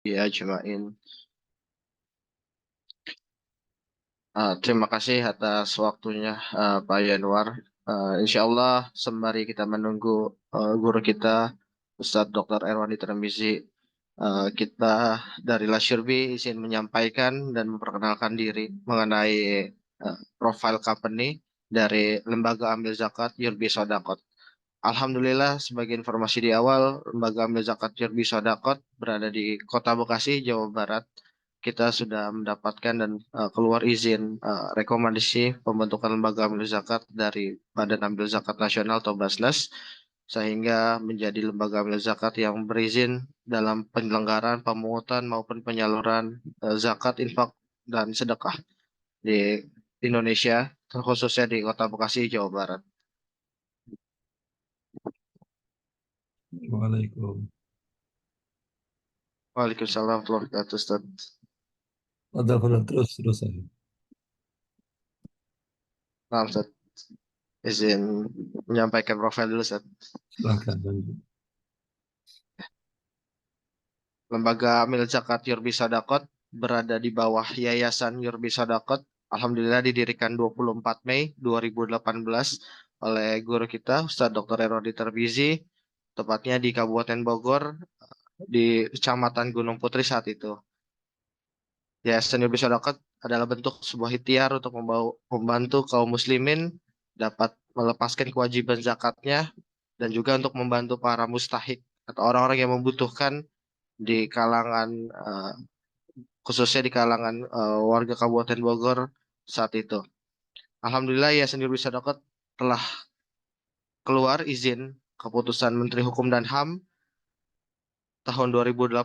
Ya, Jumain. Terima kasih atas waktunya, Pak Yanwar. Insya Allah sembari kita menunggu guru kita, Ustadz Dr. Erwandi Tarmizi, kita dari Lasyurbi izin menyampaikan dan memperkenalkan diri mengenai profil company dari Lembaga Amil Zakat Yurbi Sodakot. Alhamdulillah, sebagai informasi di awal, Lembaga Amil Zakat Yurbi Sodakot berada di Kota Bekasi, Jawa Barat. Kita sudah mendapatkan dan keluar izin rekomendasi pembentukan lembaga amil zakat dari Badan Amil Zakat Nasional atau Basnas, sehingga menjadi lembaga amil zakat yang berizin dalam penyelenggaraan, pemungutan maupun penyaluran zakat, infak, dan sedekah di Indonesia, khususnya di Kota Bekasi, Jawa Barat. Waalaikumsalam. Waalaikumsalam warahmatullahi wabarakatuh, Ustaz. Ada benar terus saya. Maaf, Ustaz. Izin menyampaikan profil dulu, Ustaz. Silakan lanjut. Lembaga Amil Zakat Yurbi Sadaqot berada di bawah Yayasan Yurbi Sadaqot. Alhamdulillah didirikan 24 Mei 2018 oleh guru kita, Ustadz Dr. Erodi Terbizi, tepatnya di Kabupaten Bogor, di Kecamatan Gunung Putri saat itu. Yayasan Yurbi Sadaqot adalah bentuk sebuah ikhtiar untuk membantu kaum muslimin dapat melepaskan kewajiban zakatnya dan juga untuk membantu para mustahik atau orang-orang yang membutuhkan di kalangan khususnya di kalangan warga Kabupaten Bogor saat itu. Alhamdulillah ya sendiri bisa dapat telah keluar izin keputusan Menteri Hukum dan HAM tahun 2018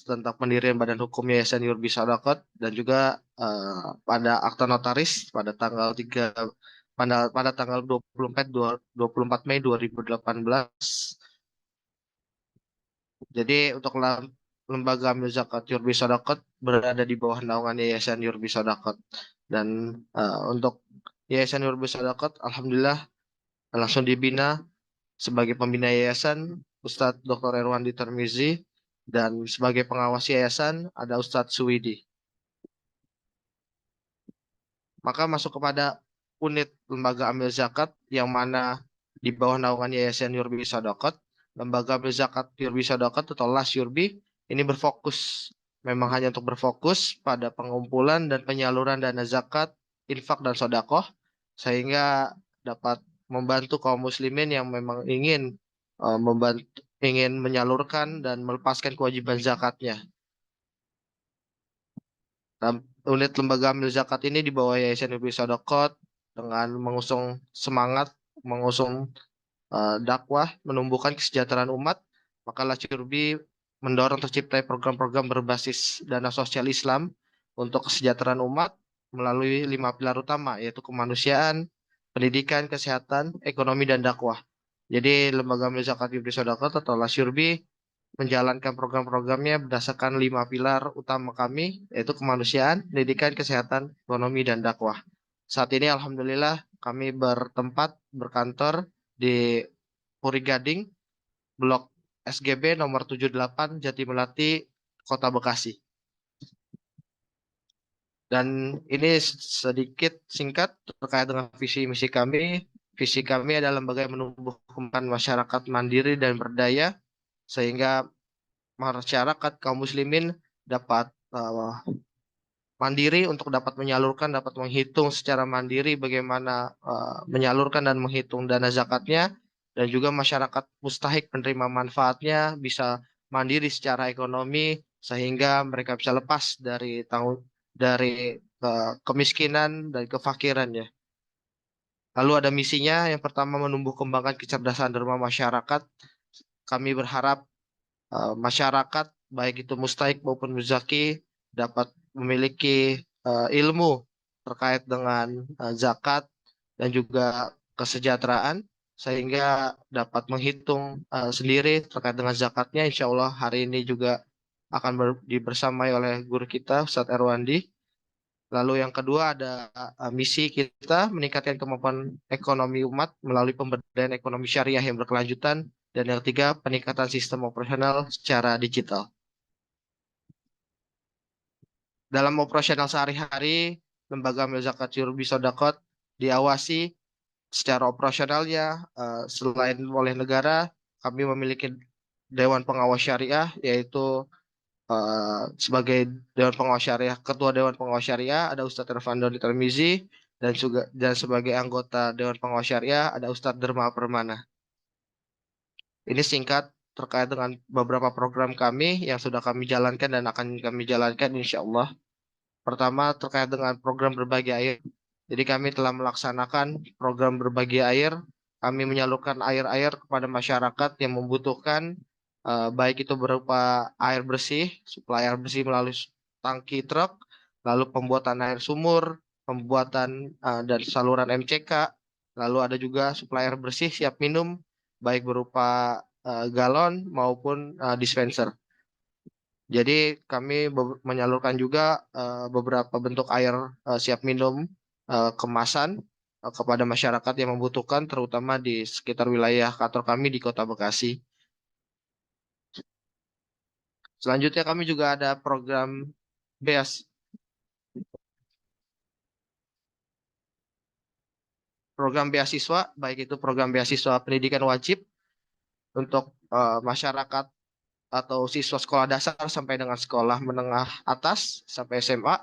tentang pendirian Badan Hukum Yayasan Yurbi Sadaqat dan juga pada akta notaris pada tanggal 3 pada tanggal 24 Mei 2018. Jadi untuk lembaga amil zakat Yurbi Sadaqat berada di bawah naungan Yayasan Yurbi Sadaqat. Dan untuk Yayasan Yurbi Sadaqat, alhamdulillah langsung dibina sebagai pembina yayasan Ustadz Dr. Erwandi Tarmizi dan sebagai pengawas yayasan ada Ustadz Suwidi. Maka masuk kepada unit lembaga amil zakat yang mana di bawah naungan Yayasan Yurbi Sadaqat, lembaga amil zakat Yurbi Sadaqat atau LAS Yurbi ini berfokus memang hanya untuk berfokus pada pengumpulan dan penyaluran dana zakat, infak dan sodakoh sehingga dapat membantu kaum muslimin yang memang ingin menyalurkan dan melepaskan kewajiban zakatnya. Nah, unit lembaga amil zakat ini di bawah Yayasan Yurbi Sadaqat dengan mengusung semangat, mengusung dakwah, menumbuhkan kesejahteraan umat, maka Lasyurbi mendorong tercipta program-program berbasis dana sosial Islam untuk kesejahteraan umat melalui 5 pilar utama, yaitu kemanusiaan, pendidikan, kesehatan, ekonomi, dan dakwah. Jadi lembaga amil zakat Yurbi Sadaqat atau Lasyurbi menjalankan program-programnya berdasarkan 5 pilar utama kami, yaitu kemanusiaan, pendidikan, kesehatan, ekonomi, dan dakwah. Saat ini Alhamdulillah kami berkantor di Puri Gading, Blok SGB nomor 78, Jati Melati, Kota Bekasi. Dan ini sedikit singkat terkait dengan visi misi kami. Visi kami adalah lembaga yang menumbuhkan masyarakat mandiri dan berdaya, sehingga masyarakat kaum muslimin dapat mandiri untuk dapat menyalurkan, dapat menghitung secara mandiri bagaimana menyalurkan dan menghitung dana zakatnya, dan juga masyarakat mustahik penerima manfaatnya bisa mandiri secara ekonomi sehingga mereka bisa lepas dari kemiskinan dan kefakiran ya. Lalu ada misinya yang pertama menumbuh kembangkan kecerdasan derma masyarakat. Kami berharap masyarakat baik itu mustahik maupun muzaki dapat memiliki ilmu terkait dengan zakat dan juga kesejahteraan sehingga dapat menghitung sendiri terkait dengan zakatnya. Insya Allah hari ini juga akan dibersamai oleh guru kita Ustadz Erwandi. Lalu yang kedua ada misi kita meningkatkan kemampuan ekonomi umat melalui pemberdayaan ekonomi syariah yang berkelanjutan. Dan yang ketiga peningkatan sistem operasional secara digital. dalam operasional sehari-hari, Lembaga Amil Zakat Yurbi Sodakot diawasi secara operasionalnya. Selain oleh negara, kami memiliki Dewan Pengawas Syariah, yaitu sebagai Dewan Pengawas Syariah, Ketua Dewan Pengawas Syariah ada Ustadz Irfan Doni Tarmizi, dan sebagai anggota Dewan Pengawas Syariah ada Ustadz Derma Permana. Ini singkat terkait dengan beberapa program kami yang sudah kami jalankan dan akan kami jalankan insya Allah. Pertama terkait dengan program berbagi air. Jadi kami telah melaksanakan program berbagi air. Kami menyalurkan air-air kepada masyarakat yang membutuhkan, baik itu berupa air bersih, suplai air bersih melalui tangki truk, lalu pembuatan air sumur, pembuatan dan saluran MCK, lalu ada juga suplai air bersih siap minum, baik berupa galon maupun dispenser. Jadi kami menyalurkan juga beberapa bentuk air siap minum kemasan kepada masyarakat yang membutuhkan, terutama di sekitar wilayah kantor kami di Kota Bekasi. Selanjutnya kami juga ada program BEAS, program beasiswa, baik itu program beasiswa pendidikan wajib untuk masyarakat atau siswa sekolah dasar sampai dengan sekolah menengah atas sampai SMA.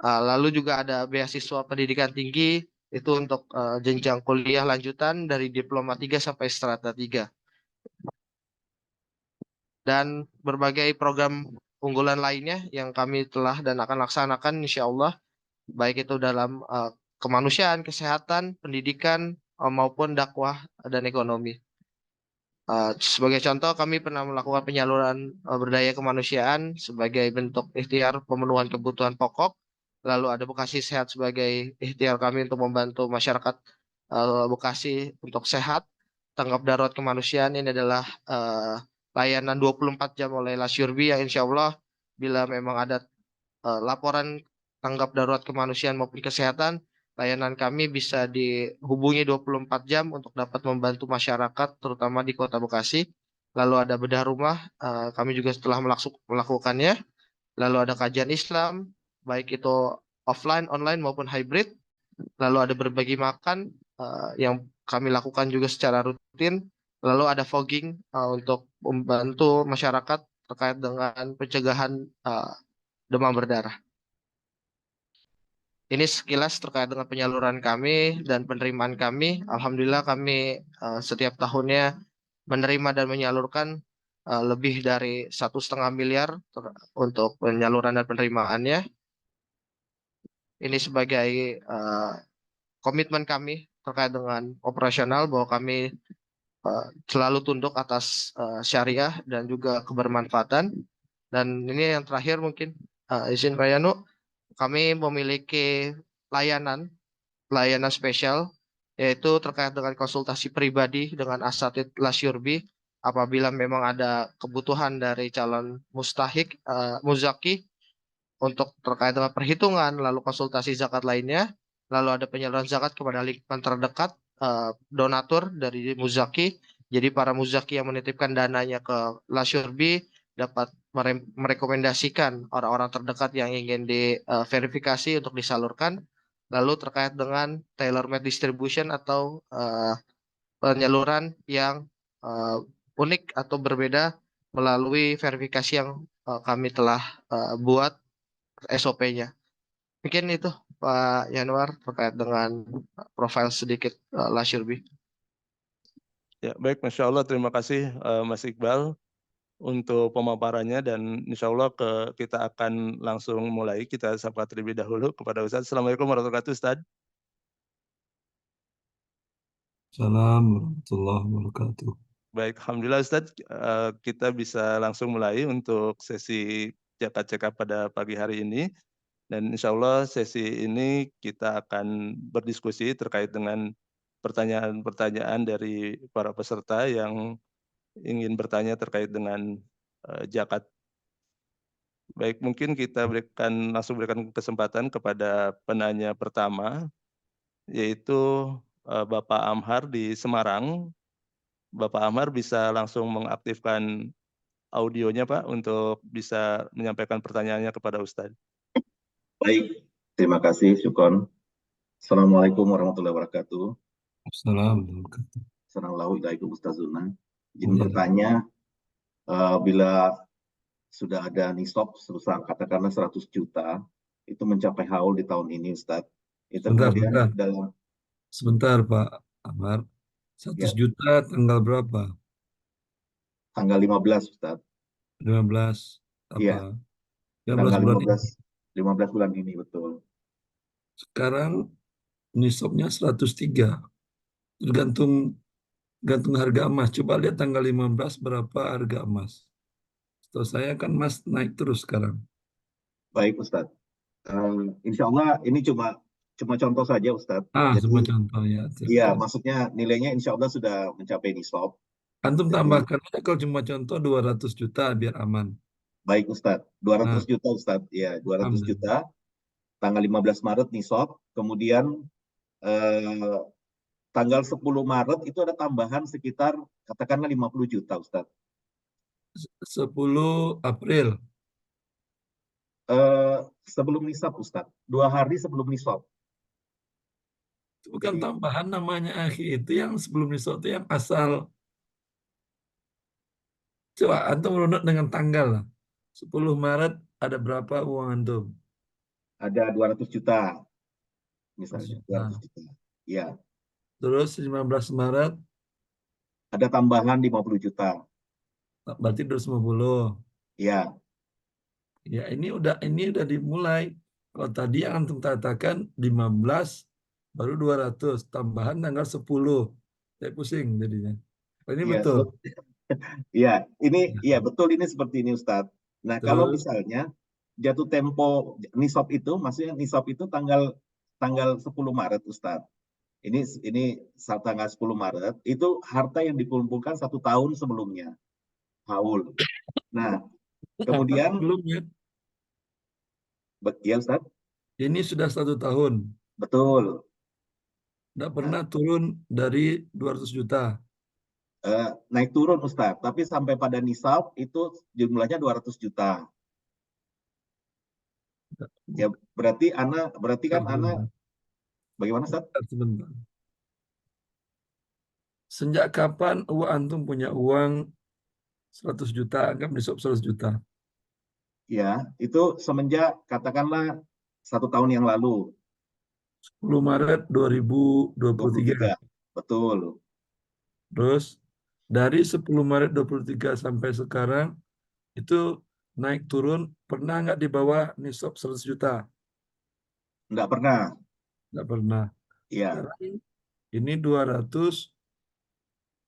Lalu juga ada beasiswa pendidikan tinggi itu untuk jenjang kuliah lanjutan dari diploma 3 sampai strata 3. Dan berbagai program unggulan lainnya yang kami telah dan akan laksanakan insya Allah, baik itu dalam kemanusiaan, kesehatan, pendidikan, maupun dakwah dan ekonomi. Sebagai contoh, kami pernah melakukan penyaluran berdaya kemanusiaan sebagai bentuk ikhtiar pemenuhan kebutuhan pokok. Lalu ada Bekasi Sehat sebagai ikhtiar kami untuk membantu masyarakat Bekasi untuk sehat. Tanggap darurat kemanusiaan ini adalah layanan 24 jam oleh Lasyurbi yang insya Allah bila memang ada laporan tanggap darurat kemanusiaan maupun kesehatan, layanan kami bisa dihubungi 24 jam untuk dapat membantu masyarakat, terutama di Kota Bekasi. Lalu ada bedah rumah, kami juga setelah melakukannya. Lalu ada kajian Islam, baik itu offline, online maupun hybrid. Lalu ada berbagi makan yang kami lakukan juga secara rutin. Lalu ada fogging untuk membantu masyarakat terkait dengan pencegahan demam berdarah. Ini sekilas terkait dengan penyaluran kami dan penerimaan kami. Alhamdulillah kami setiap tahunnya menerima dan menyalurkan lebih dari 1,5 miliar untuk penyaluran dan penerimaannya. Ini sebagai komitmen kami terkait dengan operasional bahwa kami selalu tunduk atas syariah dan juga kebermanfaatan. Dan ini yang terakhir mungkin izin Pak Yanu, kami memiliki layanan spesial yaitu terkait dengan konsultasi pribadi dengan asatid Lasyurbi apabila memang ada kebutuhan dari calon mustahik muzaki untuk terkait dengan perhitungan, lalu konsultasi zakat lainnya, lalu ada penyaluran zakat kepada lingkungan terdekat, donatur dari muzaki. Jadi para muzaki yang menitipkan dananya ke Lasyurbi dapat merekomendasikan orang-orang terdekat yang ingin diverifikasi untuk disalurkan. Lalu terkait dengan tailor-made distribution atau penyaluran yang unik atau berbeda melalui verifikasi yang kami telah buat SOP-nya. Mungkin itu Pak Yanuar terkait dengan profil sedikit Lasyurbi. Ya, baik, Masya Allah. Terima kasih Mas Iqbal untuk pemaparannya dan insya Allah kita akan langsung mulai. Kita sapa terlebih dahulu kepada Ustadz. Assalamualaikum warahmatullahi wabarakatuh, Ustadz. Assalamualaikum warahmatullahi wabarakatuh. Baik, Alhamdulillah Ustadz, kita bisa langsung mulai untuk sesi cekap-cekap pada pagi hari ini. Dan insya Allah sesi ini kita akan berdiskusi terkait dengan pertanyaan-pertanyaan dari para peserta yang ingin bertanya terkait dengan zakat. Baik, mungkin kita langsung berikan kesempatan kepada penanya pertama, yaitu Bapak Amhar di Semarang. Bapak Amhar bisa langsung mengaktifkan audionya Pak untuk bisa menyampaikan pertanyaannya kepada Ustadz. Baik, terima kasih, Syukron. Assalamualaikum warahmatullahi wabarakatuh. Assalamualaikum. Assalamualaikum Ustazuna. Izin Iya. bertanya, bila sudah ada nisab sebesar katakanlah 100 juta, itu mencapai haul di tahun ini, Ustaz. Itu Sebentar, kemudian sebentar. dalam, Sebentar, Pak Amar. 100 ya, juta tanggal berapa? tanggal 15, Ustaz. 15 Iya, apa? 15 tanggal bulan ini. 15 bulan ini, betul. Sekarang nisabnya 103. Tergantung gantung harga emas. Coba lihat tanggal 15 berapa harga emas. Setahu saya kan emas naik terus sekarang. Baik, Ustaz. Insya Allah ini cuma contoh saja, Ustaz. Semua Jadi, contoh ya. iya, maksudnya nilainya insya Allah sudah mencapai nisab. Antum Jadi, tambahkan aja kalau cuma contoh 200 juta biar aman. baik, Ustaz. 200 Nah, juta, Ustaz. Ya, 200 alhamdulillah. juta. Tanggal 15 Maret nisab, kemudian eh, tanggal 10 Maret itu ada tambahan sekitar katakanlah 50 juta, Ustaz. 10 April. Eh, Sebelum nisab, Ustaz. 2 hari sebelum nisab. Itu bukan Jadi tambahan namanya akhi. Itu yang sebelum nisab itu yang asal. Coba antum runut dengan tanggal lah. 10 Maret ada berapa uang antum? ada 200 juta 100 misalnya, 200 juta. juta. Ya, Terus 15 Maret ada tambahan 50 juta. berarti 250. Ya, Ya ini udah dimulai. Kalau tadi yang antum katakan 15 baru 200 tambahan tanggal 10. Saya pusing jadinya. Oh, ini ya, betul. ya. Ini Ya. ya betul, ini seperti ini, Ustaz. Nah, kalau Terus misalnya jatuh tempo nisab itu, maksudnya nisab itu tanggal tanggal 10 Maret, Ustaz. Ini saat tanggal 10 Maret itu harta yang dikumpulkan 1 tahun sebelumnya, haul. Nah, angka kemudian sebelumnya ya, Ustaz, ini sudah 1 tahun. betul. Tidak Nah, pernah turun dari 200 juta. naik turun, Ustaz, tapi sampai pada nisab itu jumlahnya 200 juta. Ya, berarti kan Ana Sebentar, bagaimana, Ustaz? sebentar. Sejak kapan antum punya uang 100 juta, anggap nisab 100 juta. Ya, itu semenjak katakanlah 1 tahun yang lalu, 10 Maret 2023. 23. Betul. Terus dari 10 Maret 23 sampai sekarang itu naik turun pernah nggak di bawah nisab 100 juta? Enggak pernah. Nggak pernah. Ya, Sekarang ini 200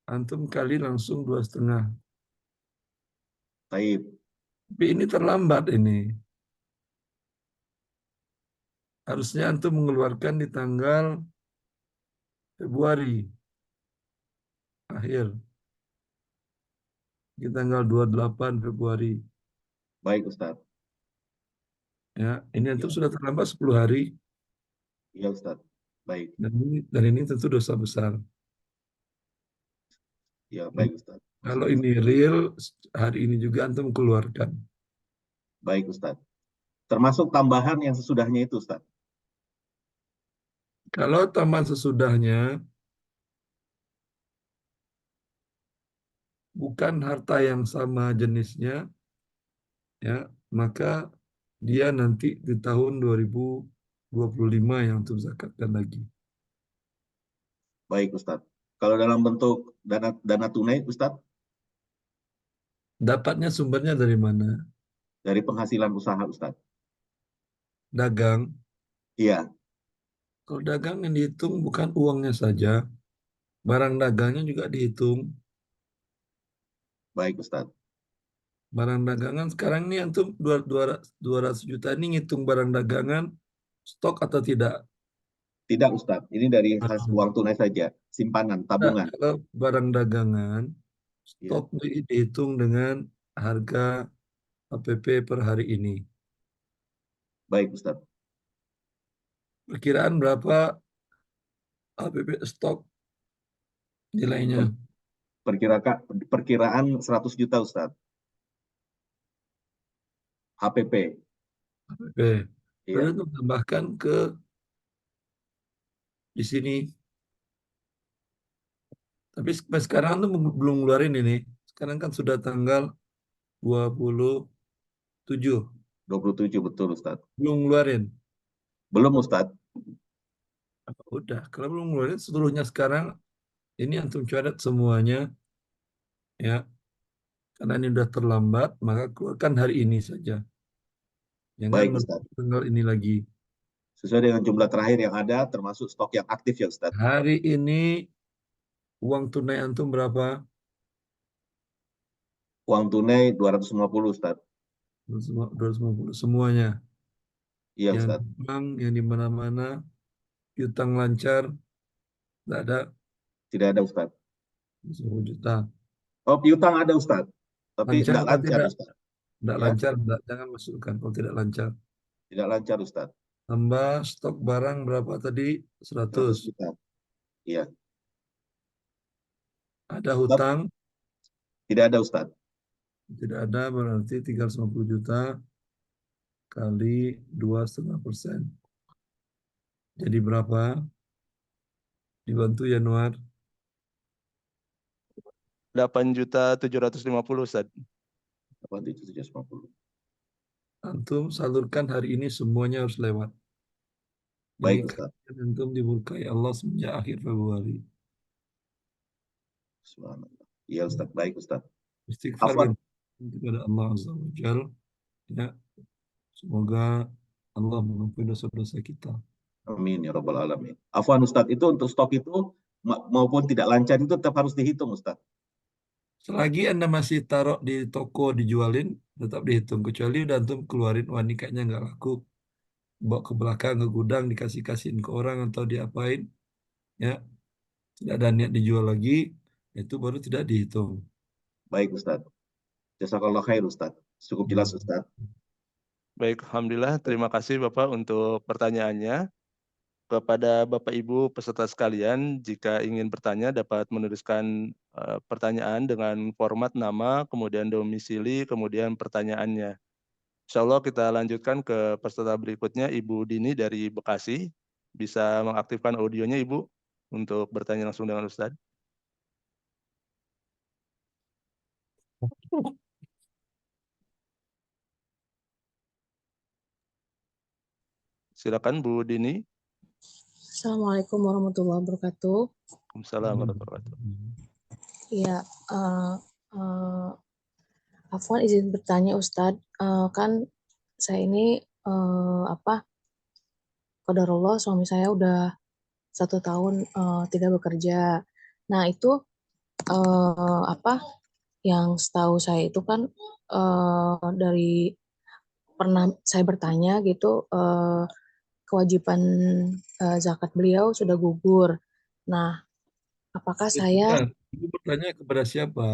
antum kali langsung 2,5. taib. Tapi ini terlambat ini. Harusnya antum mengeluarkan di tanggal Februari akhir. Di tanggal 28 Februari. Baik, Ustaz. Ya, ini antum Ya, sudah terlambat 10 hari. ya, Ustaz. Baik. Dan ini tentu dosa besar. Ya, baik, Ustaz. Kalau Masyaallah. ini real, hari ini juga antum keluarkan. Baik, Ustaz. Termasuk tambahan yang sesudahnya itu, Ustaz. Kalau tambahan sesudahnya bukan harta yang sama jenisnya, ya, maka dia nanti di tahun 2025 yang antum zakatkan lagi. Baik, Ustaz. Kalau dalam bentuk dana tunai, Ustaz, Dapatnya sumbernya dari mana? dari penghasilan usaha, Ustaz. Dagang. Iya, Kalau dagang yang dihitung bukan uangnya saja, barang dagangnya juga dihitung. baik, Ustaz. Barang dagangan sekarang ini antum 200 juta ini ngitung barang dagangan stok atau tidak? Tidak, Ustaz. Ini dari Nah, uang tunai saja, simpanan, tabungan. kalau barang dagangan Ya, stok dihitung dengan harga HPP per hari ini. baik, Ustaz. Perkiraan berapa HPP stok nilainya? Per- Perkiraan 100 juta, Ustaz. HPP. HPP. Iya. Lalu untuk tambahkan ke di sini. Tapi sampai sekarang tuh belum ngeluarin ini. Sekarang kan sudah tanggal 27. 27 betul Ustadz. Belum ngeluarin. Belum Ustadz. Udah, kalau belum ngeluarin seluruhnya sekarang ini antum coret semuanya ya. Karena ini udah terlambat, maka keluarkan hari ini saja. Jangan Baik menunggu Ustadz. tanggal ini lagi. Sesuai dengan jumlah terakhir yang ada, termasuk stok yang aktif ya Ustadz. Hari ini uang tunai antum berapa? Uang tunai 250 Ustadz. 250 semuanya. Iya Yang Ustadz. di bank, yang di mana-mana, piutang lancar, tidak ada Tidak ada Ustadz. 10 juta. Oh, piutang ada Ustadz. Tapi Lancar tidak atau lancar tidak? Ustadz. Tidak Ya, lancar, jangan masukkan kalau tidak lancar. tidak lancar Ustadz. Tambah stok barang berapa tadi? 100 100. juta. Iya. Ada Ustadz, hutang? tidak ada Ustadz. Tidak ada, berarti 350 juta kali 2,5%. Jadi berapa? Dibantu Januar. 8.750.000 Ustadz. 8.750. Antum salurkan hari ini semuanya harus lewat. Baik Ini Ustadz. kan antum diberkahi Allah semenjak akhir Februari. Subhanallah. Iya Ustadz. Baik Ustadz. Istighfar Afwan. kepada Allah Azza wa Jal. Ya, semoga Allah mengampuni dosa-dosa kita. Amin ya Rabbal Alamin. Afwan Ustadz, itu untuk stok itu maupun tidak lancar itu tetap harus dihitung Ustadz. Selagi Anda masih taruh di toko dijualin, tetap dihitung. Kecuali udah antum keluarin, wah ini kayaknya nggak laku. Bawa ke belakang, ke gudang, dikasih-kasihin ke orang atau diapain. Ya, tidak ada niat dijual lagi, itu baru tidak dihitung. Baik Ustadz. Jazakallah khair Ustadz. Cukup jelas Ustadz. Baik, Alhamdulillah. Terima kasih Bapak untuk pertanyaannya. Kepada Bapak Ibu peserta sekalian, jika ingin bertanya dapat menuliskan pertanyaan dengan format nama, kemudian domisili, kemudian pertanyaannya. Insya Allah kita lanjutkan ke peserta berikutnya, Ibu Dini dari Bekasi. Bisa mengaktifkan audionya Ibu untuk bertanya langsung dengan Ustadz. Silakan Bu Dini. Assalamualaikum warahmatullahi wabarakatuh. Waalaikumsalam warahmatullahi wabarakatuh. Iya, Afwan izin bertanya Ustadz, kan saya ini qadarullah suami saya udah 1 tahun tidak bekerja. Nah itu yang setahu saya itu kan dari pernah saya bertanya gitu, kewajiban zakat beliau sudah gugur. Nah, apakah saya Sebentar, Ibu bertanya kepada siapa?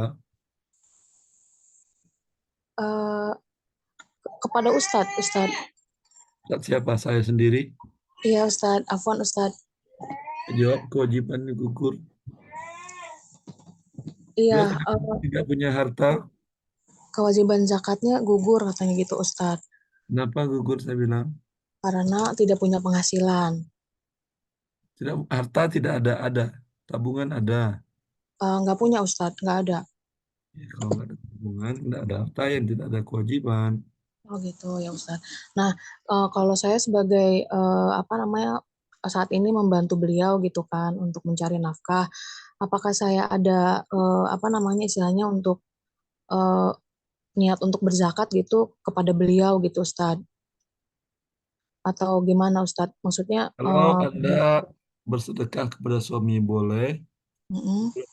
kepada Ustadz? Ustaz siapa? Saya sendiri. Iya Ustadz, Afwan Ustadz. Jawab kewajiban gugur. Iya, Dia tidak punya harta. kewajiban zakatnya gugur katanya gitu Ustadz. Kenapa gugur saya bilang? Karena tidak punya penghasilan. Tidak, harta tidak ada. Tabungan ada. Nggak punya Ustadz, nggak ada. Ya, kalau nggak ada tabungan, nggak ada harta yang tidak ada kewajiban. Oh gitu ya Ustadz. Nah, kalau saya sebagai saat ini membantu beliau gitu kan untuk mencari nafkah, apakah saya ada istilahnya untuk niat untuk berzakat gitu kepada beliau gitu Ustadz? Atau gimana Ustadz? Maksudnya Kalau Anda bersedekah kepada suami boleh,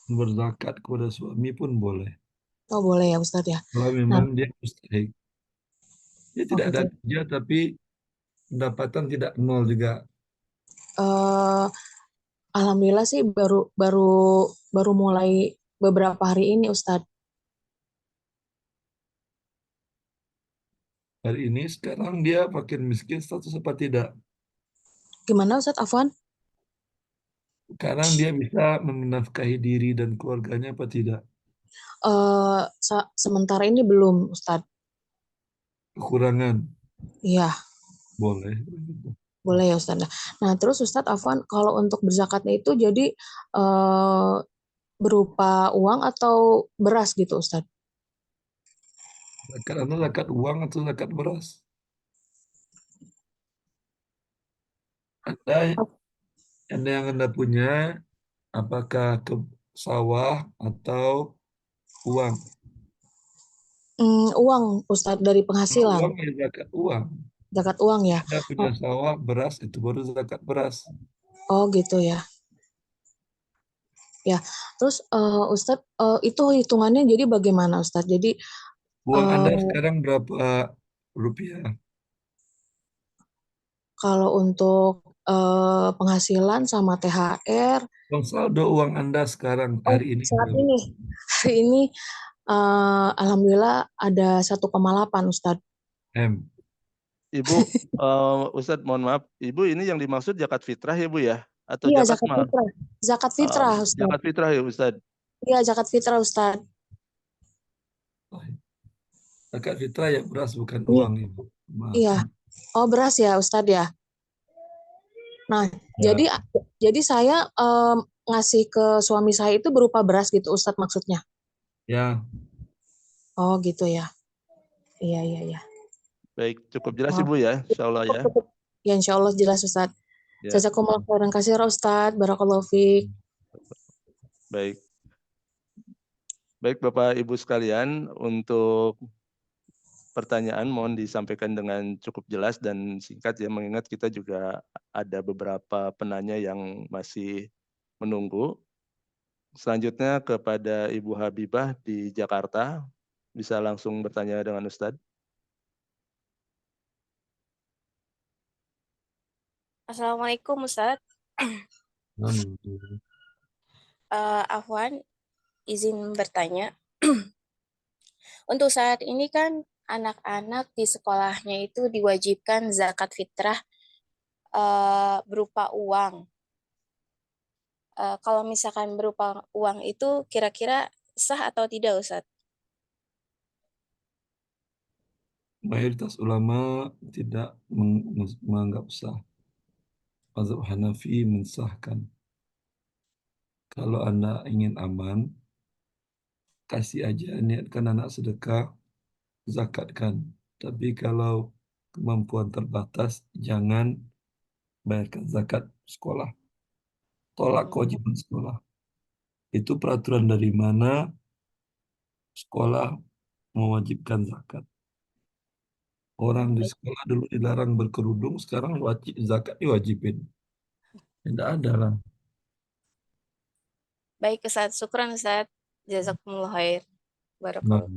berzakat kepada suami pun boleh. oh boleh ya Ustadz ya. Kalau Nah, memang dia mustahik. Dia tidak ada gitu. kerja tapi pendapatan tidak nol juga. Eh, Alhamdulillah sih baru mulai beberapa hari ini Ustadz. Hari ini sekarang dia fakir miskin status apa tidak? Gimana Ustadz Afwan? Sekarang dia bisa menafkahi diri dan keluarganya apa tidak? Sementara ini belum Ustadz. Kekurangan. Iya. Boleh. Boleh ya Ustadz. Nah, terus Ustadz Afwan, kalau untuk berzakatnya itu jadi eh, berupa uang atau beras gitu Ustadz? Zakat Anda zakat uang atau zakat beras? Anda yang Anda punya, apakah ke sawah atau uang? Uang Ustadz dari Kalau penghasilan, uang ya zakat uang. zakat uang ya. Anda punya sawah, beras, itu baru zakat beras. Oh gitu ya. Ya, terus Ustadz itu hitungannya jadi bagaimana Ustadz? Jadi Uang Anda eh, sekarang berapa rupiah? kalau untuk penghasilan sama THR, Uang saldo uang Anda sekarang oh hari ini saat berapa? ini, hari ini alhamdulillah ada 1,8 Ustadz. M. Ibu, Ustadz mohon maaf, Ibu ini yang dimaksud zakat fitrah ya Bu ya? Atau Iya zakat zakat mal? fitrah, zakat fitrah Ustadz. Zakat fitrah ya Ustadz. Iya zakat fitrah Ustadz. Zakat fitrah ya beras bukan Iya, uang Ibu. Maaf. iya. Oh beras ya Ustadz ya. Nah, Ya, jadi saya ngasih ke suami saya itu berupa beras gitu Ustadz maksudnya. ya. Oh gitu ya. Iya, iya, iya. Baik, cukup jelas Oh, Ibu ya, insya Allah ya. cukup. Ya insya Allah jelas Ustadz. Ya, Jazakumullah khairan katsira Ustadz. Barakallahu fiik. baik. Baik Bapak Ibu sekalian, untuk pertanyaan mohon disampaikan dengan cukup jelas dan singkat ya, mengingat kita juga ada beberapa penanya yang masih menunggu. Selanjutnya kepada Ibu Habibah di Jakarta, bisa langsung bertanya dengan Ustadz. Assalamualaikum Ustadz. Non. Afwan, izin bertanya. Untuk saat ini kan anak-anak di sekolahnya itu diwajibkan zakat fitrah berupa uang. Kalau misalkan berupa uang itu kira-kira sah atau tidak Ustadz? Mayoritas ulama tidak menganggap sah. Mazhab Hanafi mensahkan. Kalau Anda ingin aman, kasih aja, niatkan anak sedekah, zakatkan. Tapi kalau kemampuan terbatas, jangan bayarkan zakat sekolah. Tolak kewajiban sekolah. Itu peraturan dari mana sekolah mewajibkan zakat. Orang di sekolah dulu dilarang berkerudung, sekarang wajib zakat diwajibin. Tidak ada lah. Baik Ustadz, syukran Ustadz. Jazakumullah khair. Nah, Barakallah.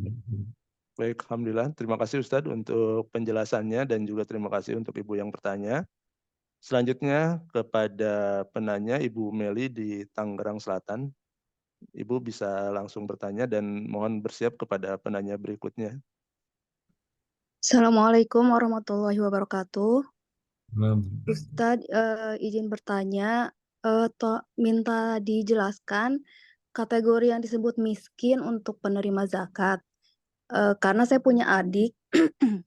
Baik, Alhamdulillah. Terima kasih Ustadz untuk penjelasannya dan juga terima kasih untuk Ibu yang bertanya. Selanjutnya kepada penanya Ibu Meli di Tangerang Selatan. Ibu bisa langsung bertanya dan mohon bersiap kepada penanya berikutnya. Assalamualaikum warahmatullahi wabarakatuh. nah, Ustadz, izin bertanya, minta dijelaskan kategori yang disebut miskin untuk penerima zakat. Karena saya punya adik,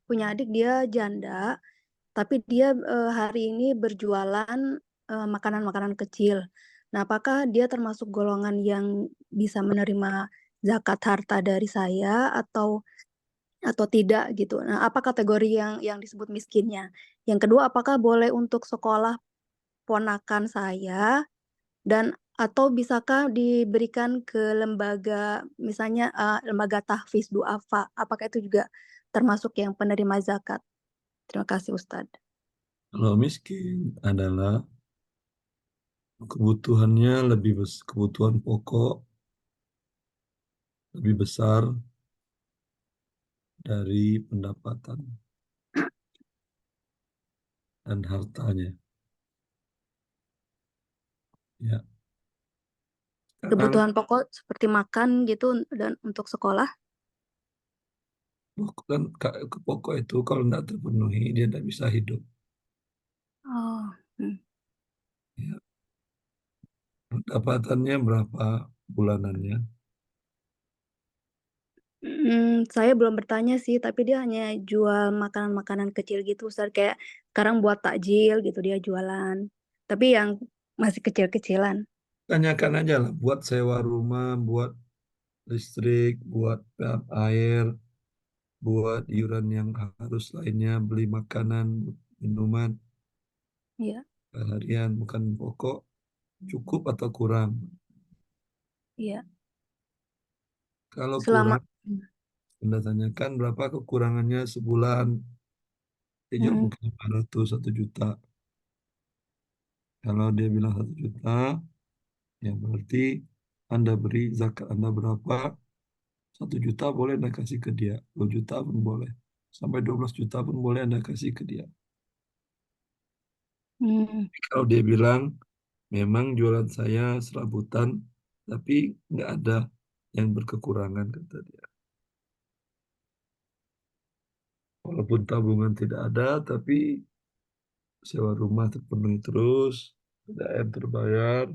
punya adik dia janda, tapi dia hari ini berjualan makanan-makanan kecil. Nah, apakah dia termasuk golongan yang bisa menerima zakat harta dari saya atau tidak gitu. Nah, apa kategori yang disebut miskinnya? Yang kedua, apakah boleh untuk sekolah ponakan saya dan atau bisakah diberikan ke lembaga misalnya lembaga tahfiz duafa? Apakah itu juga termasuk yang penerima zakat? Terima kasih Ustadz. kalau miskin adalah kebutuhannya kebutuhan pokok lebih besar dari pendapatan dan hartanya. Ya, sekarang Kebutuhan pokok seperti makan gitu dan untuk sekolah. kan pokok itu kalau tidak terpenuhi dia tidak bisa hidup. Oh, Ya, pendapatannya berapa bulanannya? Saya belum bertanya sih, tapi dia hanya jual makanan-makanan kecil gitu, Ustaz. Kayak sekarang buat takjil gitu dia jualan. Tapi yang masih kecil-kecilan. Tanyakan aja lah, buat sewa rumah, buat listrik, buat air, buat iuran yang harus lainnya, beli makanan, minuman, Iya, harian, bukan pokok, cukup atau kurang. iya. Kalau Selama kurang, Anda tanyakan berapa kekurangannya sebulan. Dia jawab Mm, mungkin 500, 1 juta. Kalau dia bilang 1 juta, ya berarti Anda beri zakat Anda berapa, 1 juta boleh Anda kasih ke dia, 2 juta pun boleh. Sampai 12 juta pun boleh Anda kasih ke dia. mm, Kalau dia bilang, memang jualan saya serabutan, tapi nggak ada yang berkekurangan, kata dia. Walaupun tabungan tidak ada, tapi sewa rumah terpenuhi terus, THR terbayar,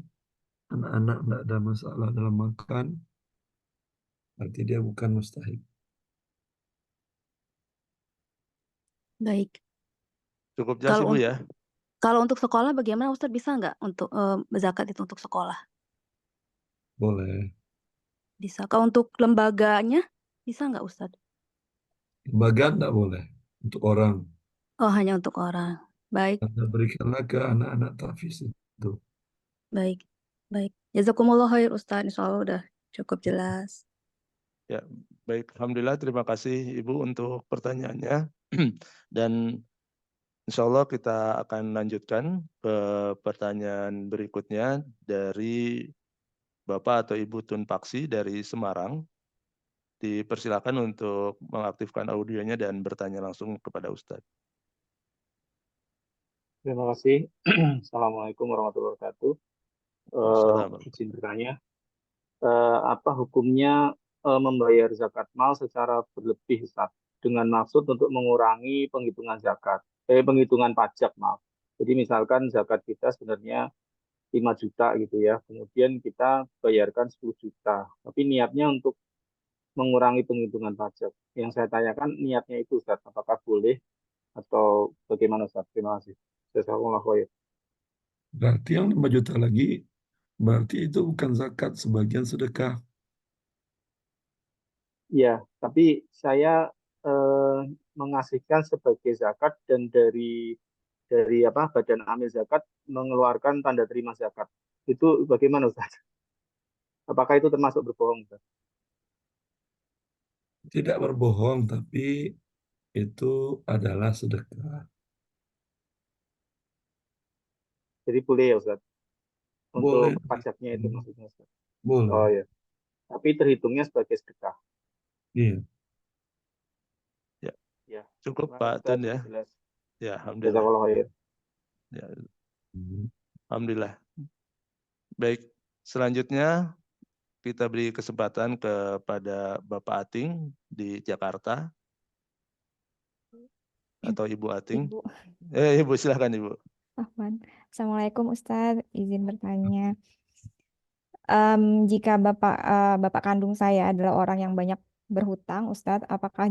anak-anak nggak ada masalah dalam makan, berarti dia bukan mustahik. baik. Cukup jelas Kalau Ibu untuk ya. kalau untuk sekolah bagaimana Ustaz, bisa nggak untuk zakat itu untuk sekolah? Boleh. Bisa. Kalau untuk lembaganya bisa nggak Ustaz? Lembaga nggak boleh untuk orang. Oh, hanya untuk orang. Baik, Anda berikanlah ke anak-anak tahfiz itu. baik, baik. Jazakumullah khair Ustaz. Insya Allah udah cukup jelas. Ya, baik. Alhamdulillah, terima kasih Ibu untuk pertanyaannya. Dan insya Allah kita akan lanjutkan ke pertanyaan berikutnya dari Bapak atau Ibu Tun Paksi dari Semarang. Dipersilakan untuk mengaktifkan audionya dan bertanya langsung kepada Ustadz. Terima kasih. Assalamualaikum warahmatullahi wabarakatuh. Assalamualaikum. Izin bertanya, apa hukumnya membayar zakat mal secara berlebih, Ustaz, dengan maksud untuk mengurangi penghitungan penghitungan pajak, maaf. Jadi misalkan zakat kita sebenarnya 5 juta gitu ya, kemudian kita bayarkan 10 juta, tapi niatnya untuk mengurangi penghitungan pajak. Yang saya tanyakan niatnya itu, Ustaz, apakah boleh atau bagaimana, Ustaz? Terima kasih. Jazakumullah khair. Berarti yang 5 juta lagi, berarti itu bukan zakat, sebagian sedekah. Ya, tapi saya eh, mengasihkan sebagai zakat dan dari apa Badan Amil Zakat mengeluarkan tanda terima zakat. Itu bagaimana, Ustaz? Apakah itu termasuk berbohong, Ustaz? Tidak berbohong, tapi itu adalah sedekah. Jadi boleh ya, Ustaz? Untuk Boleh. pajaknya itu maksudnya, Ustaz. Oh Boleh. ya. Tapi terhitungnya sebagai sedekah. Iya. Ya, Ya. cukup Terima kasih, Pak Ustaz. Tun ya. Jelas. Ya, alhamdulillah. Jazakallah khair. Ya, alhamdulillah. Baik, selanjutnya kita beri kesempatan kepada Bapak Ating di Jakarta atau Ibu Ating. Ibu Ibu silakan Ibu. Ahmad. Assalamualaikum Ustadz, izin bertanya. Jika bapak kandung saya adalah orang yang banyak berhutang, Ustadz, apakah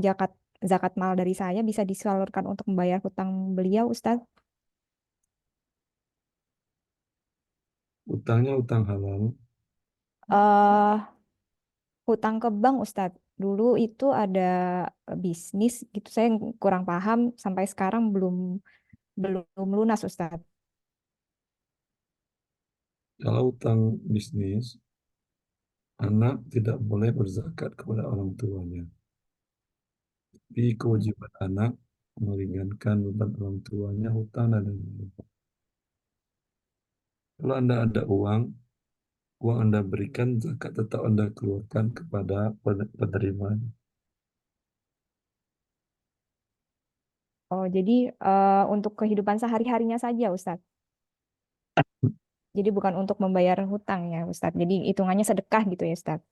zakat mal dari saya bisa disalurkan untuk membayar hutang beliau, Ustadz? Utangnya utang halal. eh Hutang ke bank, Ustadz. Dulu itu ada bisnis gitu, saya kurang paham sampai sekarang belum belum lunas, Ustadz. Kalau utang bisnis, anak tidak boleh berzakat kepada orang tuanya. Tapi kewajiban anak meringankan beban orang tuanya, hutang dan lain-lain. Kalau Anda ada uang Anda berikan, zakat tetap Anda keluarkan kepada penerima. Oh, jadi untuk kehidupan sehari-harinya saja, Ustadz. Jadi bukan untuk membayar hutang ya, Ustadz. Jadi hitungannya sedekah gitu ya, Ustadz.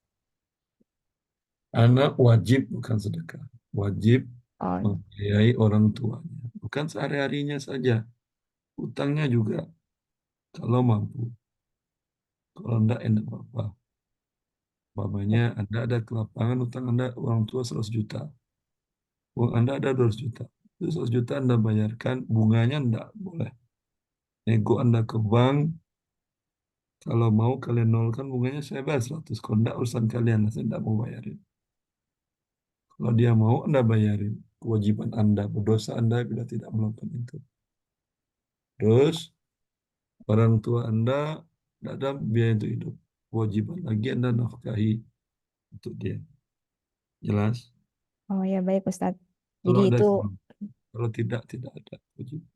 Anak wajib, bukan sedekah. Wajib Oh, membiayai orang tuanya. Bukan sehari-harinya saja. Utangnya juga. Kalau mampu. Kalau enggak, enak apa-apa. Umpamanya Anda ada ke lapangan, utang Anda orang tua 100 juta. Uang Anda ada 200 juta. Itu 100 juta Anda bayarkan, bunganya enggak boleh. Nego Anda ke bank, kalau mau kalian nolkan bunganya saya bayar 100. Kalau enggak urusan kalian, saya enggak mau bayarin. Kalau dia mau Anda bayarin. Kewajiban Anda, berdosa Anda bila tidak melakukan itu. Terus orang tua Anda tidak ada biaya untuk hidup. Kewajiban lagi Anda nafkahi untuk dia. Jelas? Oh ya, baik Ustadz. Kalau Jadi ada itu, kalau tidak ada kewajiban.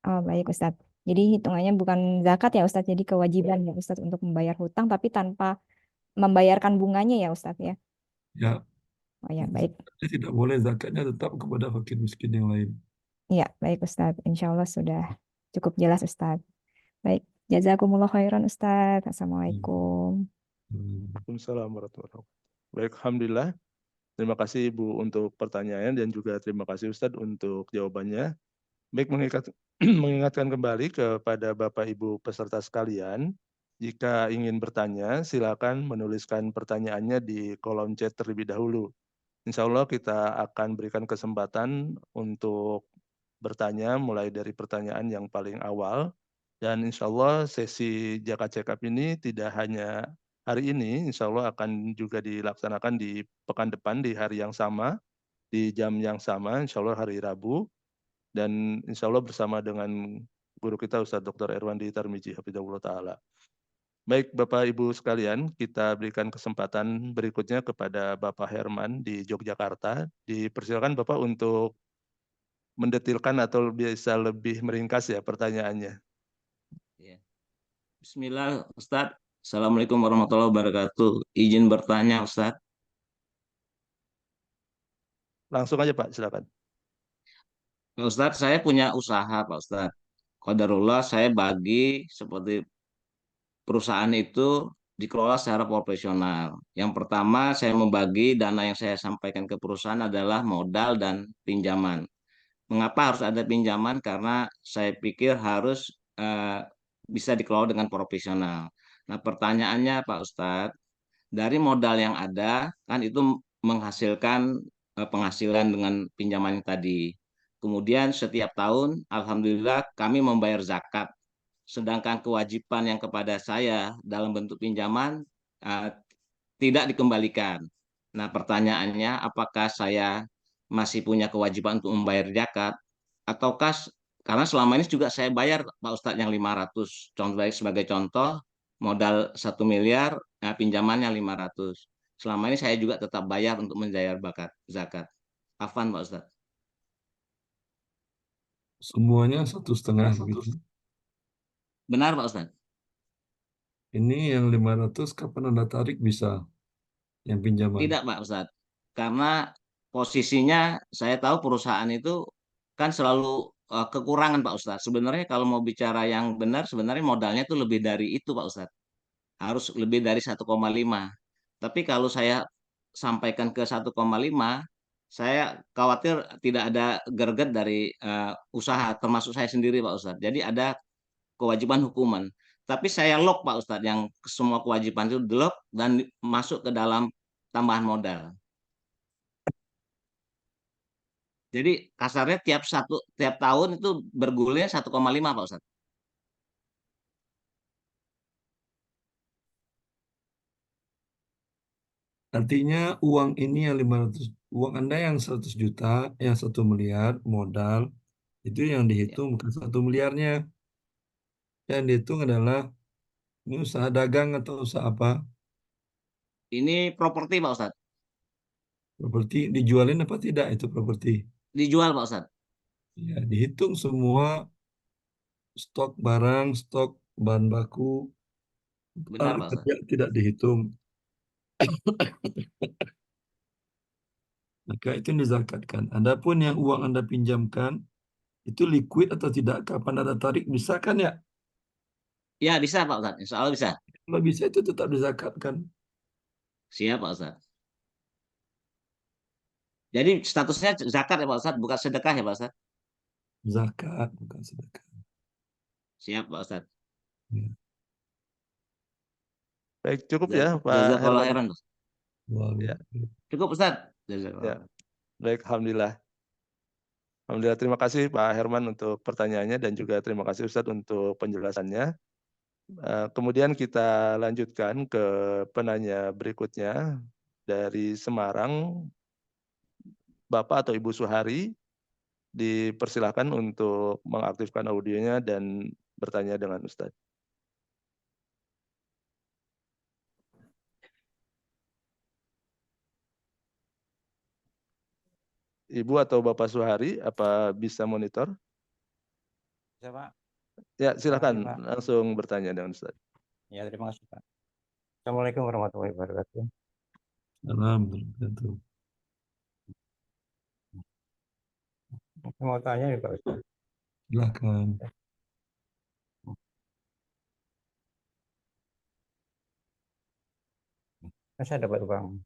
oh baik Ustadz. Jadi hitungannya bukan zakat ya Ustadz, jadi kewajiban ya Ustadz untuk membayar hutang, tapi tanpa membayarkan bunganya ya Ustadz ya. Ya, Oh ya, baik. zakatnya tidak boleh, zakatnya tetap kepada fakir miskin yang lain. Ya, baik Ustadz. Insya Allah sudah cukup jelas Ustadz. Baik, jazakumullah khairan Ustadz. Assalamualaikum. Waalaikumsalam warahmatullahi wabarakatuh. Baik, alhamdulillah. Terima kasih Ibu untuk pertanyaan dan juga terima kasih Ustadz untuk jawabannya. Baik, mengingatkan kembali kepada Bapak Ibu peserta sekalian, jika ingin bertanya, silakan menuliskan pertanyaannya di kolom chat terlebih dahulu. Insya Allah kita akan berikan kesempatan untuk bertanya mulai dari pertanyaan yang paling awal. Dan insya Allah sesi Jaka Cekap ini tidak hanya hari ini, insya Allah akan juga dilaksanakan di pekan depan di hari yang sama, di jam yang sama, insya Allah hari Rabu. Dan insya Allah bersama dengan guru kita Ustadz Dr. Erwandi Tarmizi Hafizahullah Ta'ala. Baik Bapak Ibu sekalian, kita berikan kesempatan berikutnya kepada Bapak Herman di Yogyakarta. Dipersilakan Bapak untuk mendetilkan atau bisa lebih meringkas ya pertanyaannya. Ya. Bismillah Ustadz. Assalamualaikum warahmatullahi wabarakatuh. Izin bertanya Ustadz. Langsung aja Pak, silakan. Pak Ustadz, saya punya usaha Pak Ustadz. Qadarullah saya bagi seperti perusahaan itu dikelola secara profesional. Yang pertama saya membagi dana yang saya sampaikan ke perusahaan adalah modal dan pinjaman. Mengapa harus ada pinjaman? Karena saya pikir harus bisa dikelola dengan profesional. Nah, pertanyaannya Pak Ustadz, dari modal yang ada kan itu menghasilkan penghasilan dengan pinjaman yang tadi. Kemudian setiap tahun, alhamdulillah kami membayar zakat. Sedangkan kewajiban yang kepada saya dalam bentuk pinjaman tidak dikembalikan. Nah, pertanyaannya apakah saya masih punya kewajiban untuk membayar zakat ataukah karena selama ini juga saya bayar Pak Ustadz yang 500. Contoh sebagai contoh modal 1 miliar, nah, pinjamannya 500. Selama ini saya juga tetap bayar untuk membayar zakat. Afan Pak Ustadz. Semuanya 1,5 begitu. Benar Pak Ustadz? Ini yang 500 kapan Anda tarik bisa? Yang pinjaman. Tidak Pak Ustadz. Karena posisinya saya tahu perusahaan itu kan selalu kekurangan Pak Ustadz. Sebenarnya kalau mau bicara yang benar, sebenarnya modalnya itu lebih dari itu Pak Ustadz. Harus lebih dari 1,5. Tapi kalau saya sampaikan ke 1,5, saya khawatir tidak ada greget dari usaha, termasuk saya sendiri Pak Ustadz. Jadi ada kewajiban hukuman. Tapi saya lock Pak Ustadz, yang semua kewajiban itu di lock dan masuk ke dalam tambahan modal. Jadi kasarnya tiap tahun itu bergulirnya 1,5 Pak Ustadz. Artinya uang ini yang 500, uang Anda yang 100 juta, yang 1 miliar modal, itu yang dihitung bukan 1 miliarnya. Yang dihitung adalah ini usaha dagang atau usaha apa? Ini properti Pak Ustadz. Properti dijualin apa tidak itu properti? Dijual Pak Ustadz. Ya, dihitung semua stok barang, stok bahan baku, Benar Pak Ustadz. tidak dihitung. Maka itu yang dizakatkan. Adapun yang uang Anda pinjamkan, itu liquid atau tidak? Kapan Anda tarik, bisa kan ya? Ya bisa Pak Ustadz, insya Allah bisa. Kalau bisa itu tetap dizakatkan. Siap Pak Ustadz. Jadi statusnya zakat ya Pak Ustadz, bukan sedekah ya Pak Ustadz? Zakat, bukan sedekah. Siap Pak Ustadz. Ya. Baik, cukup ya Pak Jazakallah Herman. khairan. Ya, Cukup Ustaz. ya. Jazakallah. Baik, alhamdulillah. Alhamdulillah, terima kasih Pak Herman untuk pertanyaannya dan juga terima kasih Ustadz untuk penjelasannya. Kemudian kita lanjutkan ke penanya berikutnya dari Semarang, Bapak atau Ibu Suhari, dipersilakan untuk mengaktifkan audionya dan bertanya dengan Ustadz. Ibu atau Bapak Suhari, apa bisa monitor? Bisa, Pak. Ya, silakan Pak. langsung bertanya dengan Ustadz. Ya, terima kasih, Pak. Assalamualaikum warahmatullahi wabarakatuh. Alhamdulillah. Saya mau tanya nih, Pak Ustaz. Silakan. Saya dapat uang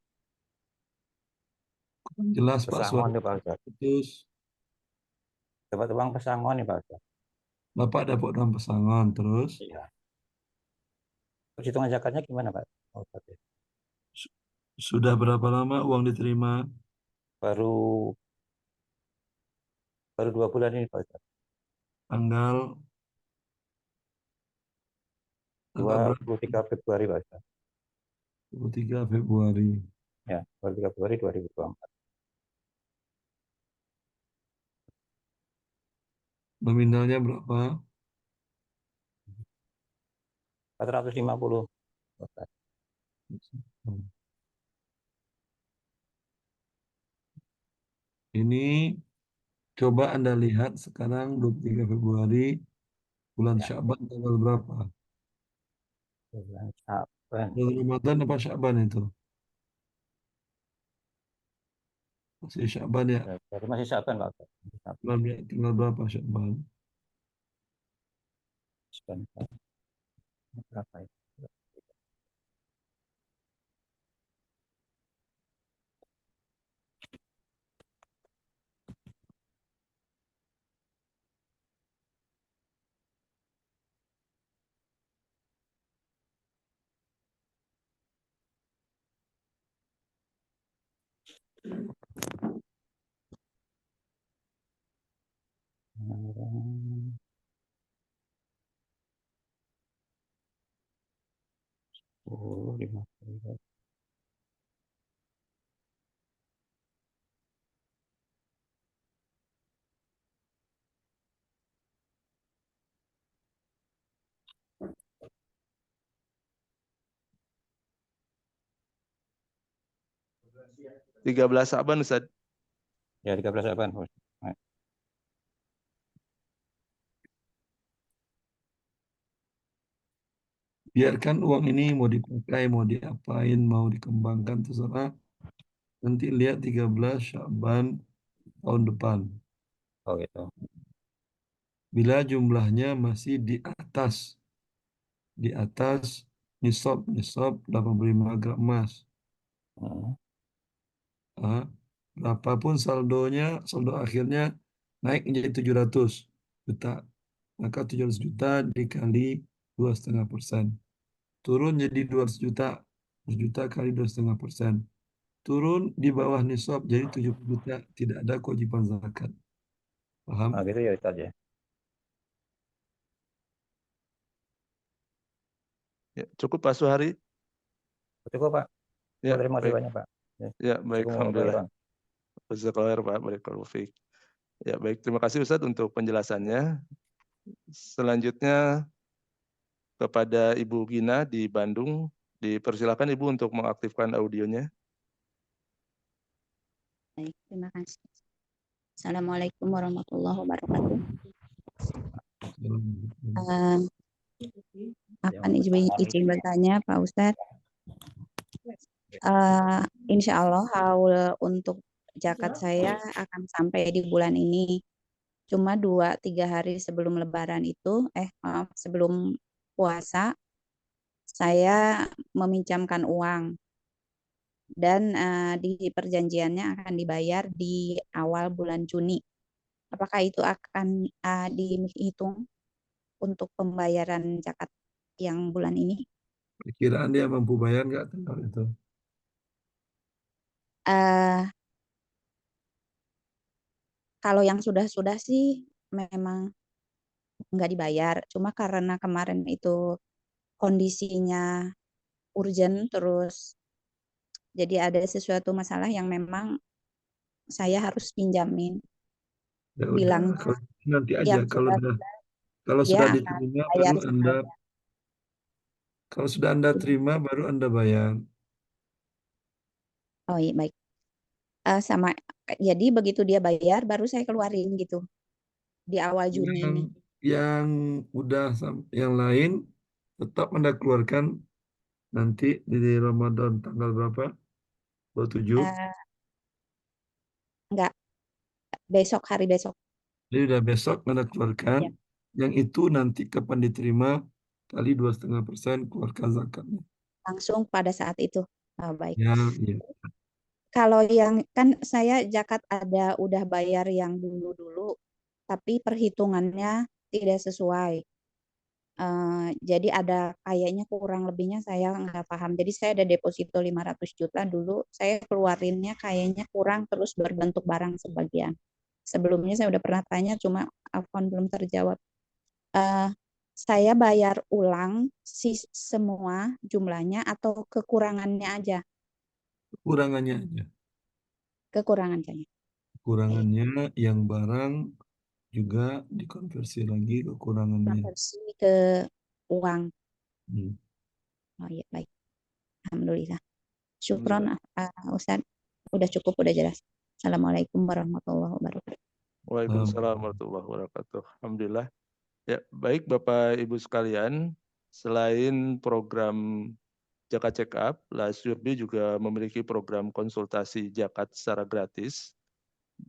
Jelas Pak pesangon Suara nih, Pak Ustaz. putus. Dapat uang pesangon nih, Pak Ustaz. Bapak dapat uang pesangon terus. Iya. Terus hitungan zakatnya gimana, Pak Ustaz? Sudah berapa lama uang diterima? Baru 2 bulan ini, Pak Ustaz. Tanggal 23 Februari, Pak Ustaz. 23 Februari. Ya, 23 Februari 2024. Nominalnya berapa? 450, Pak Ustaz. Ini coba Anda lihat sekarang 23 Februari, bulan Ya. Sya'ban tanggal berapa? Bulan Sya'ban. Bulan Ramadan apa Sya'ban itu? Masih Sya'ban ya? Jadi masih Sya'ban, Pak Ustaz. Tanggal berapa Sya'ban? Sebentar. Berapa ya? Oh, 50. Ya. 13 Sa'ban, Ustaz. Ya, 13 Sya'ban. Biarkan uang ini mau dipakai, mau diapain, mau dikembangkan, terserah. Nanti lihat 13 Sya'ban tahun depan. Oh, gitu. Bila jumlahnya masih di atas nisab 85 gram emas. Berapapun saldo akhirnya naik menjadi 700 juta. Maka 700 juta dikali 2,5%. Turun jadi 200 juta. 200 juta kali 2,5%. Turun di bawah nisab jadi 70 juta. Tidak ada kewajiban zakat. Paham? Nah, gitu ya Ustaz ya. Ya, cukup Pak Suhari? Cukup, Pak. Ya, Terima kasih baik. banyak, Pak. Ya, baik. Alhamdulillah. Assalamualaikum. Jazakallah khairan, Pak. Barakallahu fiik. Ya, baik. Terima kasih Ustaz untuk penjelasannya. Selanjutnya kepada Ibu Gina di Bandung. Dipersilakan Ibu untuk mengaktifkan audionya. Baik, terima kasih. Assalamualaikum warahmatullahi wabarakatuh. Akan izin bertanya Pak Ustadz. Insya Allah haul untuk zakat saya akan sampai di bulan ini. Cuma 2-3 hari sebelum Lebaran itu, sebelum puasa, saya meminjamkan uang. Dan di perjanjiannya akan dibayar di awal bulan Juni. Apakah itu akan dihitung untuk pembayaran zakat yang bulan ini? Kiraan dia mampu bayar nggak tanggal itu? Eh, kalau yang sudah-sudah sih memang nggak dibayar. Cuma karena kemarin itu kondisinya urgent terus jadi ada sesuatu masalah yang memang saya harus pinjamin. Ya udah, Bilangnya kalau nanti aja yang kalau dia sudah akan diterima bayar baru Anda semuanya. kalau sudah Anda terima baru Anda bayar. Oh iya baik. Sama jadi begitu dia bayar baru saya keluarin gitu di awal Juni Yang ini. yang yang lain tetap Anda keluarkan nanti di Ramadan tanggal berapa? 27. Eh, enggak, besok hari besok. Jadi udah besok Anda keluarkan. Ya, Yang itu nanti kapan diterima kali 2,5% keluarkan zakatnya. langsung pada saat itu. Oh, baik. Ya, ya. Kalau yang kan saya zakat ada udah bayar yang dulu-dulu, tapi perhitungannya tidak sesuai. Jadi ada kayaknya kurang lebihnya saya nggak paham. Jadi saya ada deposito 500 juta dulu, saya keluarinnya kayaknya kurang terus berbentuk barang sebagian. Sebelumnya saya udah pernah tanya, cuma Afwan belum terjawab. Eh, saya bayar ulang semua jumlahnya atau kekurangannya aja? Kekurangannya aja. Kekurangan saja. Kekurangannya yang barang juga dikonversi lagi kekurangannya. Konversi ke uang. Hmm. Oh iya baik. Alhamdulillah. Syukron Ustaz. Udah cukup, udah jelas. Assalamualaikum warahmatullahi wabarakatuh. Waalaikumsalam warahmatullahi wabarakatuh. Alhamdulillah. Ya, baik Bapak Ibu sekalian, selain program Zakat Check Up, LASYURBI juga memiliki program konsultasi zakat secara gratis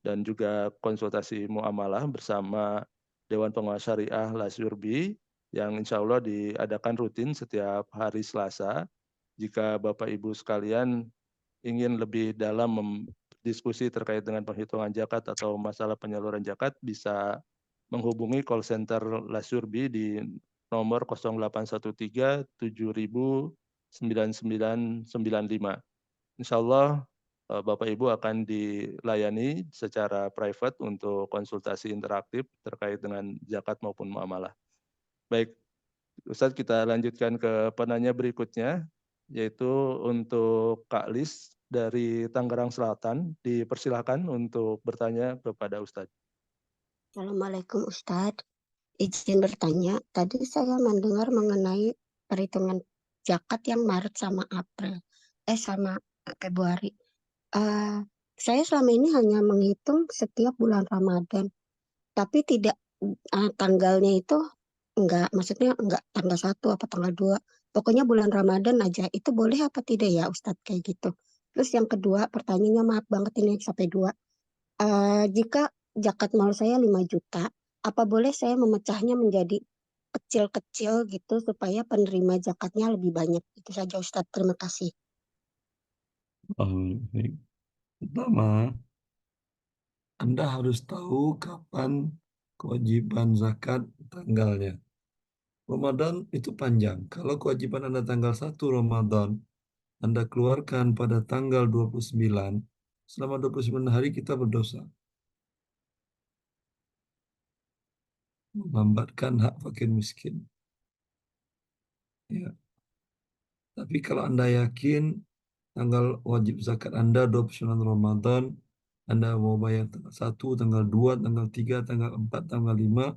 dan juga konsultasi muamalah bersama Dewan Pengawas Syariah LASYURBI yang insya Allah diadakan rutin setiap hari Selasa. Jika Bapak Ibu sekalian ingin lebih dalam diskusi terkait dengan penghitungan zakat atau masalah penyaluran zakat, bisa menghubungi call center LASYURBI di nomor 0813 7000 9995. Insya Allah Bapak Ibu akan dilayani secara private untuk konsultasi interaktif terkait dengan zakat maupun muamalah. Baik, Ustadz, kita lanjutkan ke penanya berikutnya, yaitu untuk Kak Lis dari Tangerang Selatan. Dipersilahkan untuk bertanya kepada Ustadz. Assalamualaikum Ustadz. Izin bertanya, tadi saya mendengar mengenai perhitungan zakat yang Maret sama sama Februari. Saya selama ini hanya menghitung setiap bulan Ramadan, tapi tidak tanggalnya itu maksudnya enggak tanggal 1 apa tanggal 2. Pokoknya bulan Ramadan aja. Itu boleh apa tidak ya Ustadz kayak gitu? Terus yang kedua, pertanyaannya maaf banget ini sampai 2. Jika zakat mal saya 5 juta, apa boleh saya memecahnya menjadi kecil-kecil gitu supaya penerima zakatnya lebih banyak? Itu saja Ustadz, terima kasih. Baik. Pertama, Anda harus tahu kapan kewajiban zakat tanggalnya. Ramadan itu panjang. Kalau kewajiban Anda tanggal 1 Ramadan, Anda keluarkan pada tanggal 29, selama 29 hari kita berdosa. Melambatkan hak fakir miskin. Ya. Tapi kalau Anda yakin tanggal wajib zakat Anda 29 Ramadan, Anda mau bayar tanggal 1, tanggal 2, tanggal 3, tanggal 4, tanggal 5,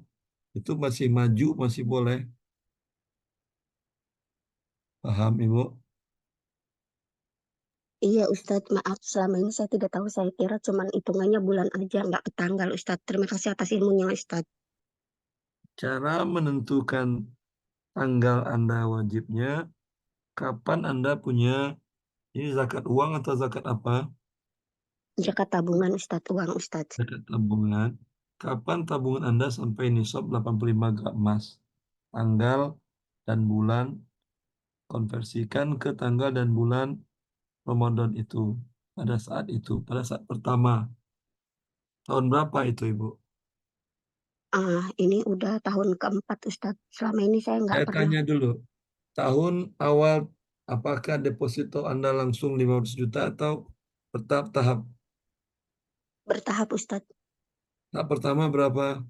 itu masih maju, masih boleh. Paham, Ibu? Iya Ustadz, maaf selama ini saya tidak tahu, saya kira cuman hitungannya bulan aja, nggak ke tanggal Ustadz. Terima kasih atas ilmunya Ustadz. Cara menentukan tanggal Anda wajibnya, kapan Anda punya, ini zakat uang atau zakat apa? Zakat tabungan Ustadz, uang Ustadz. Zakat tabungan. Kapan tabungan Anda sampai nisab 85 gram emas? Tanggal dan bulan, konversikan ke tanggal dan bulan Ramadan itu. Pada saat pertama. Tahun berapa itu, Ibu? Ini udah tahun keempat Ustadz. Selama ini saya nggak Saya pernah. tanya dulu, tahun awal apakah deposito Anda langsung 15 juta atau bertahap-tahap? Bertahap Ustadz. Tahap pertama berapa?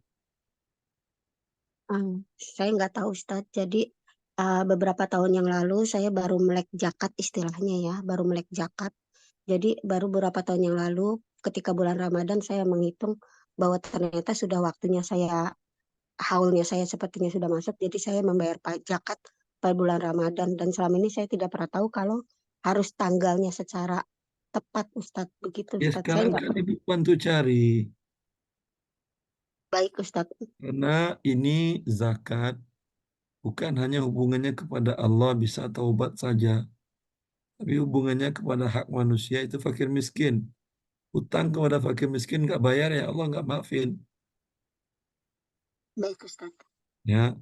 Saya nggak tahu Ustadz. Jadi beberapa tahun yang lalu saya baru melek zakat istilahnya ya, baru melek zakat. Jadi baru beberapa tahun yang lalu ketika bulan Ramadan saya menghitung bahwa ternyata sudah waktunya saya, haulnya saya sepertinya sudah masuk. Jadi saya membayar zakat pada bulan Ramadan dan selama ini saya tidak pernah tahu kalau harus tanggalnya secara tepat Ustadz. Begitu Ya Ustadz. Saya sekarang nggak kan Ibu bantu cari. baik Ustadz. Karena ini zakat bukan hanya hubungannya kepada Allah bisa taubat saja. Tapi hubungannya kepada hak manusia itu fakir miskin. Utang kepada fakir miskin nggak bayar ya Allah nggak maafin. Baik Ustadz. Ya,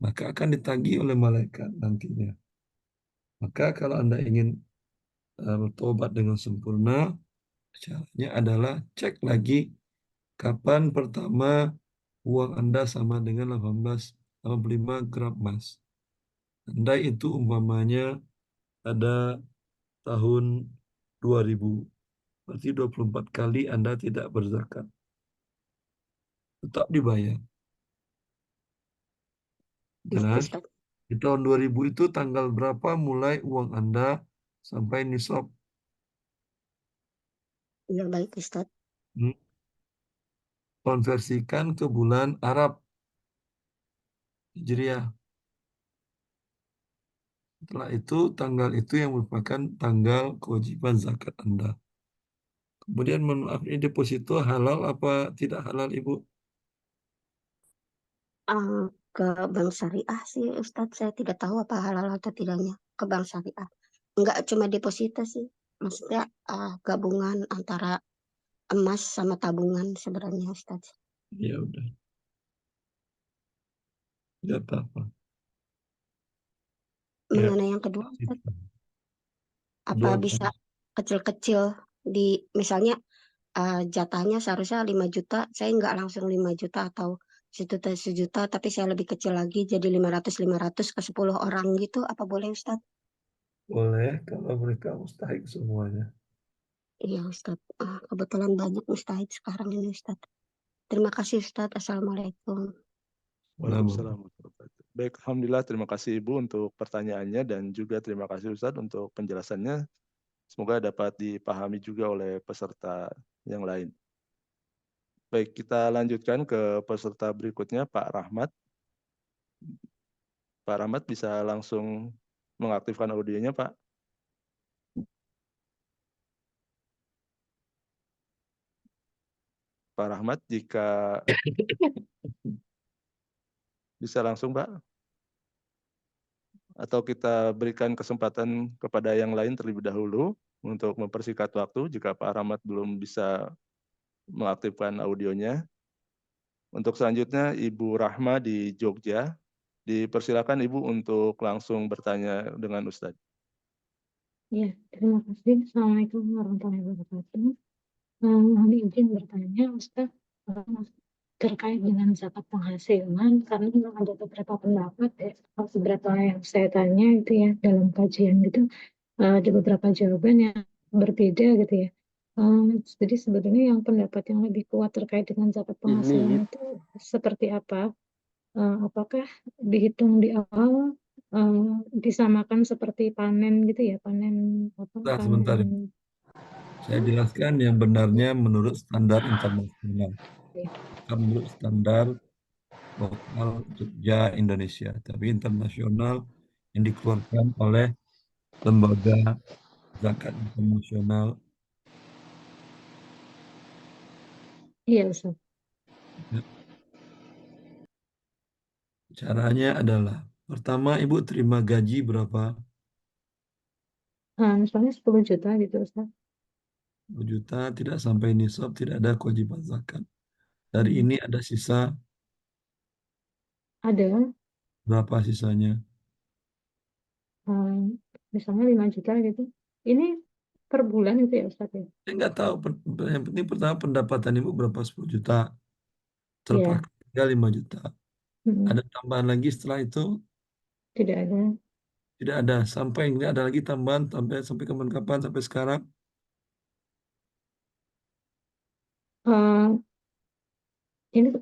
maka akan ditagih oleh malaikat nantinya. Maka kalau Anda ingin bertobat dengan sempurna, caranya adalah cek lagi kapan pertama uang Anda sama dengan 85 gram emas. Andai itu umpamanya pada tahun 2000, berarti 24 kali Anda tidak berzakat. Tetap dibayar. Baik Jelas? Ustadz. Di tahun 2000 itu tanggal berapa mulai uang Anda sampai nisab? Ya baik Ustadz. Konversikan ke bulan Arab Hijriah. Setelah itu tanggal itu yang merupakan tanggal kewajiban zakat Anda. Kemudian mohon maaf, ini deposito halal apa tidak halal Ibu? Ke bank syariah sih Ustadz, saya tidak tahu apa halal atau tidaknya ke bank syariah. Enggak cuma deposito sih, maksudnya gabungan antara emas sama tabungan sebenarnya Ustadz. Ya udah. Tidak apa-apa. Ya, Mengenai yang kedua Ustadz, apa kedua bisa kecil-kecil di misalnya jatahnya seharusnya 5 juta, saya nggak langsung 5 juta atau sejuta, tapi saya lebih kecil lagi jadi 500 ke 10 orang gitu, apa boleh Ustadz? boleh kalau mereka mustahik semuanya. Iya Ustadz, kebetulan banyak mustahid sekarang ini Ustadz. Terima kasih Ustadz. Assalamualaikum. Waalaikumsalam. Baik, Alhamdulillah terima kasih Ibu untuk pertanyaannya dan juga terima kasih Ustadz untuk penjelasannya. Semoga dapat dipahami juga oleh peserta yang lain. Baik, kita lanjutkan ke peserta berikutnya, Pak Rahmat. Pak Rahmat bisa langsung mengaktifkan audionya, Pak. Pak Rahmat, jika bisa langsung, Pak. Atau kita berikan kesempatan kepada yang lain terlebih dahulu untuk mempersingkat waktu jika Pak Rahmat belum bisa mengaktifkan audionya. Untuk selanjutnya, Ibu Rahma di Jogja. Dipersilakan Ibu untuk langsung bertanya dengan Ustadz. Ya, terima kasih. Assalamualaikum warahmatullahi wabarakatuh. Kami izin bertanya, Ustadz, terkait dengan zakat penghasilan, karena memang ada beberapa pendapat ya, beberapa yang saya tanya itu ya dalam kajian gitu, ada beberapa jawaban yang berbeda gitu ya. Jadi sebenarnya yang pendapat yang lebih kuat terkait dengan zakat penghasilan itu seperti apa? Apakah dihitung di awal disamakan seperti panen gitu ya, panen apa? Sebentar. Saya jelaskan yang benarnya menurut standar internasional. Bukan menurut standar lokal Jogja Indonesia, tapi internasional yang dikeluarkan oleh lembaga zakat internasional. Iya, Ustaz. Caranya adalah, pertama Ibu terima gaji berapa? Misalnya 10 juta gitu, Ustaz. 10 juta, tidak sampai nisab, tidak ada kewajiban zakat. Dari ini ada sisa? Ada. Berapa sisanya? Misalnya 5 juta gitu. Ini per bulan itu ya, Ustaz ya? Saya nggak tahu. Yang penting pertama pendapatan Ibu berapa? 10 juta. Terpakai 5 juta. Ada tambahan lagi setelah itu? Tidak ada. Tidak ada. Sampai ini ada lagi tambahan sampai kapan sampai sekarang? Eh, ini Ibu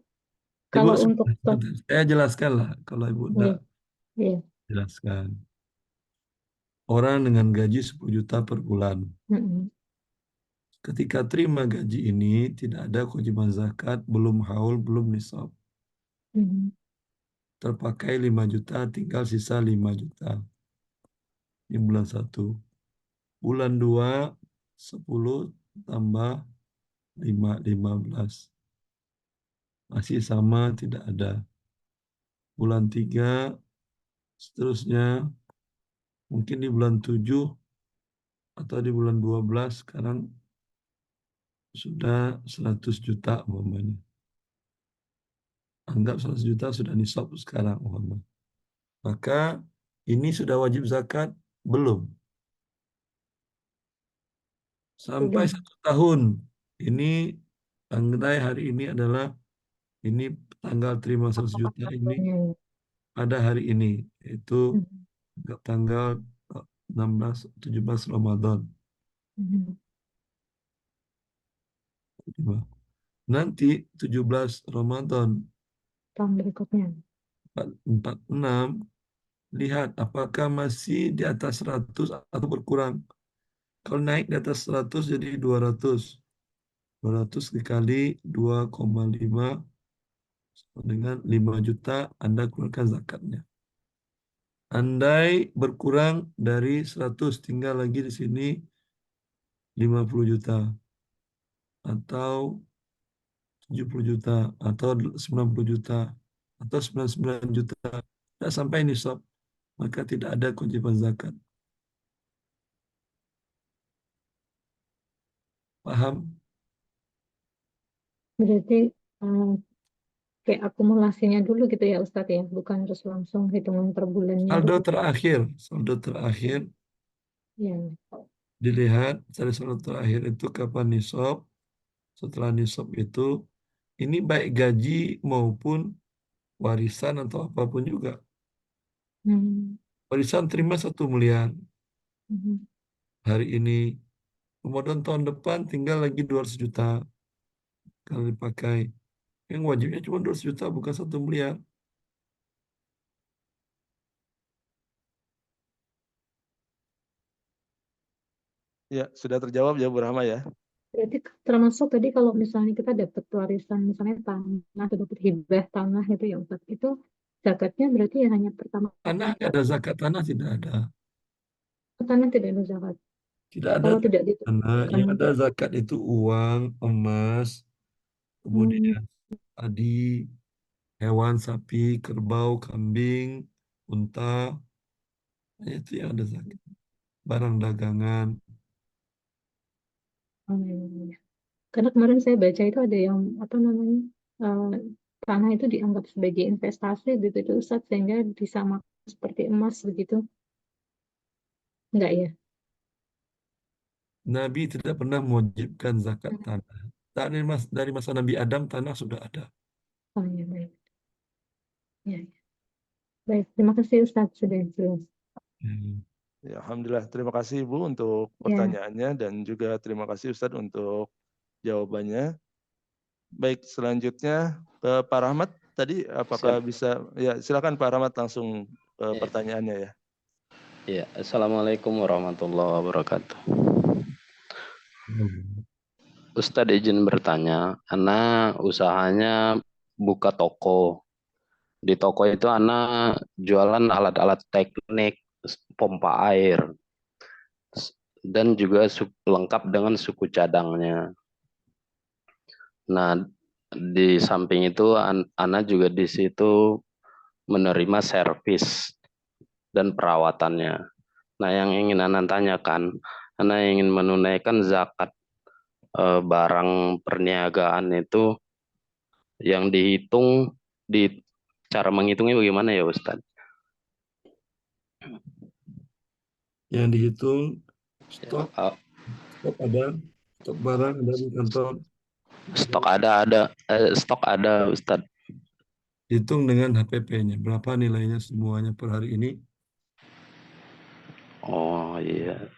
kalau untuk sebentar. Saya jelaskan lah kalau Ibu iya, enggak iya. jelaskan. Orang dengan gaji 10 juta per bulan. Mm-mm. Ketika terima gaji ini tidak ada kewajiban zakat, belum haul, belum nisab. Mm-mm. Terpakai 5 juta, tinggal sisa 5 juta. Ini bulan 1. Bulan 2, 10 tambah 5, 15. Masih sama, tidak ada. Bulan 3, seterusnya, mungkin di bulan 7 atau di bulan 12, sekarang sudah 100 juta umpamanya. Anggap 100 juta sudah nisab sekarang umpamanya. Maka ini sudah wajib zakat? Belum. Sampai Sudah. 1 tahun. Ini andai hari ini adalah ini tanggal terima 100 juta ini Apanya ya? pada hari ini, yaitu Mm-mm. tanggal 16, 17 Ramadan. Mm-mm. Nanti 17 Ramadan Tahun berikutnya. 46, lihat apakah masih di atas 100 atau berkurang. Kalau naik di atas 100 jadi 200. 200 dikali 2,5 dengan 5 juta Anda keluarkan zakatnya. Andai berkurang dari 100, tinggal lagi di sini 50 juta atau 70 juta atau 90 juta atau 99 juta. Tidak sampai nisab, maka tidak ada kewajiban zakat. Paham? Berarti kayak akumulasinya dulu gitu ya Ustadz ya, bukan terus langsung hitungan per bulannya Saldo dulu. terakhir Ya. dilihat dari saldo terakhir itu kapan nisab. Setelah nisab itu ini baik gaji maupun warisan atau apapun juga. Hmm. Warisan terima 1 miliar Mhm. hari ini. Kemudian tahun depan tinggal lagi 200 juta kalau dipakai. Yang wajibnya cuma 200 juta bukan 1 miliar. Ya, sudah terjawab ya Bu Rahma ya. Berarti termasuk tadi kalau misalnya kita dapat warisan misalnya tanah atau dapat hibah tanah itu ya Ustadz, itu zakatnya berarti ya hanya pertama Tanah nggak ada zakat, tanah tidak ada. tanah tidak ada zakat. Tidak ada Kalau tidak tanah. ditentukan. Yang ada zakat itu uang, emas, kemudian tadi hewan, sapi, kerbau, kambing, unta. Itu yang ada zakat. Barang dagangan. Ya. Karena kemarin saya baca itu ada yang apa namanya tanah itu dianggap sebagai investasi gitu itu Ustadz, sehingga disamakan seperti emas begitu. Enggak ya? Nabi tidak pernah mewajibkan zakat tanah. Dari masa Nabi Adam tanah sudah ada. Oh ya, baik. Ya, ya. Baik, terima kasih Ustadz sudah jelas. Ya, alhamdulillah. Terima kasih Ibu untuk pertanyaannya dan juga terima kasih Ustadz untuk jawabannya. Baik, selanjutnya Pak Rahmat tadi apakah bisa ya silakan Pak Rahmat langsung pertanyaannya ya. Ya, Assalamualaikum warahmatullahi wabarakatuh. Ustadz izin bertanya, Ana usahanya buka toko. Di toko itu Ana jualan alat-alat teknik, pompa air, dan juga lengkap dengan suku cadangnya. Nah, di samping itu Ana juga di situ menerima servis dan perawatannya. Nah, yang ingin Ana tanyakan, Ana ingin menunaikan zakat barang perniagaan itu yang dihitung, cara menghitungnya bagaimana ya Ustadz? Yang dihitung stok ada, stok barang ada di kantor. Stok ada Ustadz. Hitung dengan HPP-nya. Berapa nilainya semuanya per hari ini? Oh iya.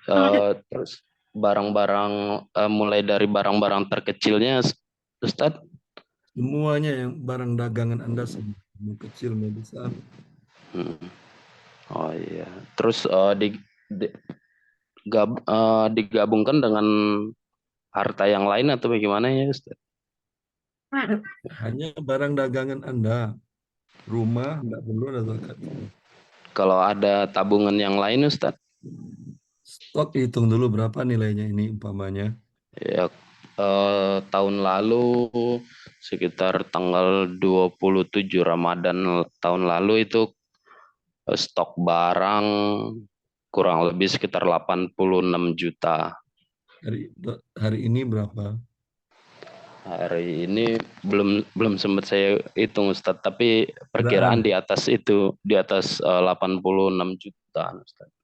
Terus barang-barang mulai dari barang-barang terkecilnya, Ustadz? Semuanya yang barang dagangan Anda semua. Mau kecil, mau besar. Hmm. Oh iya. Terus digabungkan dengan harta yang lain atau bagaimana ya, Ustadz? Hanya barang dagangan Anda. Rumah nggak perlu ada zakatnya. Kalau ada tabungan yang lain, Ustadz? Stok hitung dulu berapa nilainya ini umpamanya. Ya, tahun lalu sekitar tanggal 27 Ramadan tahun lalu itu stok barang kurang lebih sekitar 86 juta. Hari ini berapa? Hari ini belum sempat saya hitung, Ustadz, tapi perkiraan di atas itu, di atas 86 juta, Ustadz.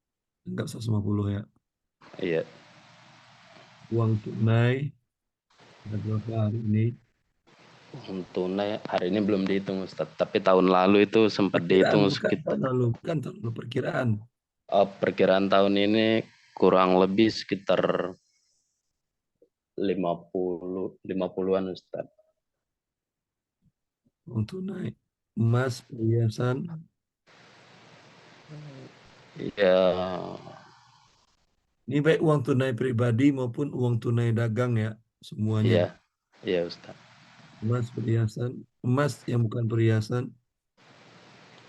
Enggak 150 ya. Iya. Uang tunai ada berapa hari ini? Uang tunai hari ini belum dihitung, Ustadz, tapi tahun lalu itu sempat dihitung sekitar. Bukan tahun lalu, perkiraan. Perkiraan tahun ini kurang lebih sekitar 50-an, Ustadz. Uang tunai, emas, perhiasan. Iya. Ini baik uang tunai pribadi maupun uang tunai dagang ya, semuanya. Iya, iya Ustadz. Emas, perhiasan, emas yang bukan perhiasan.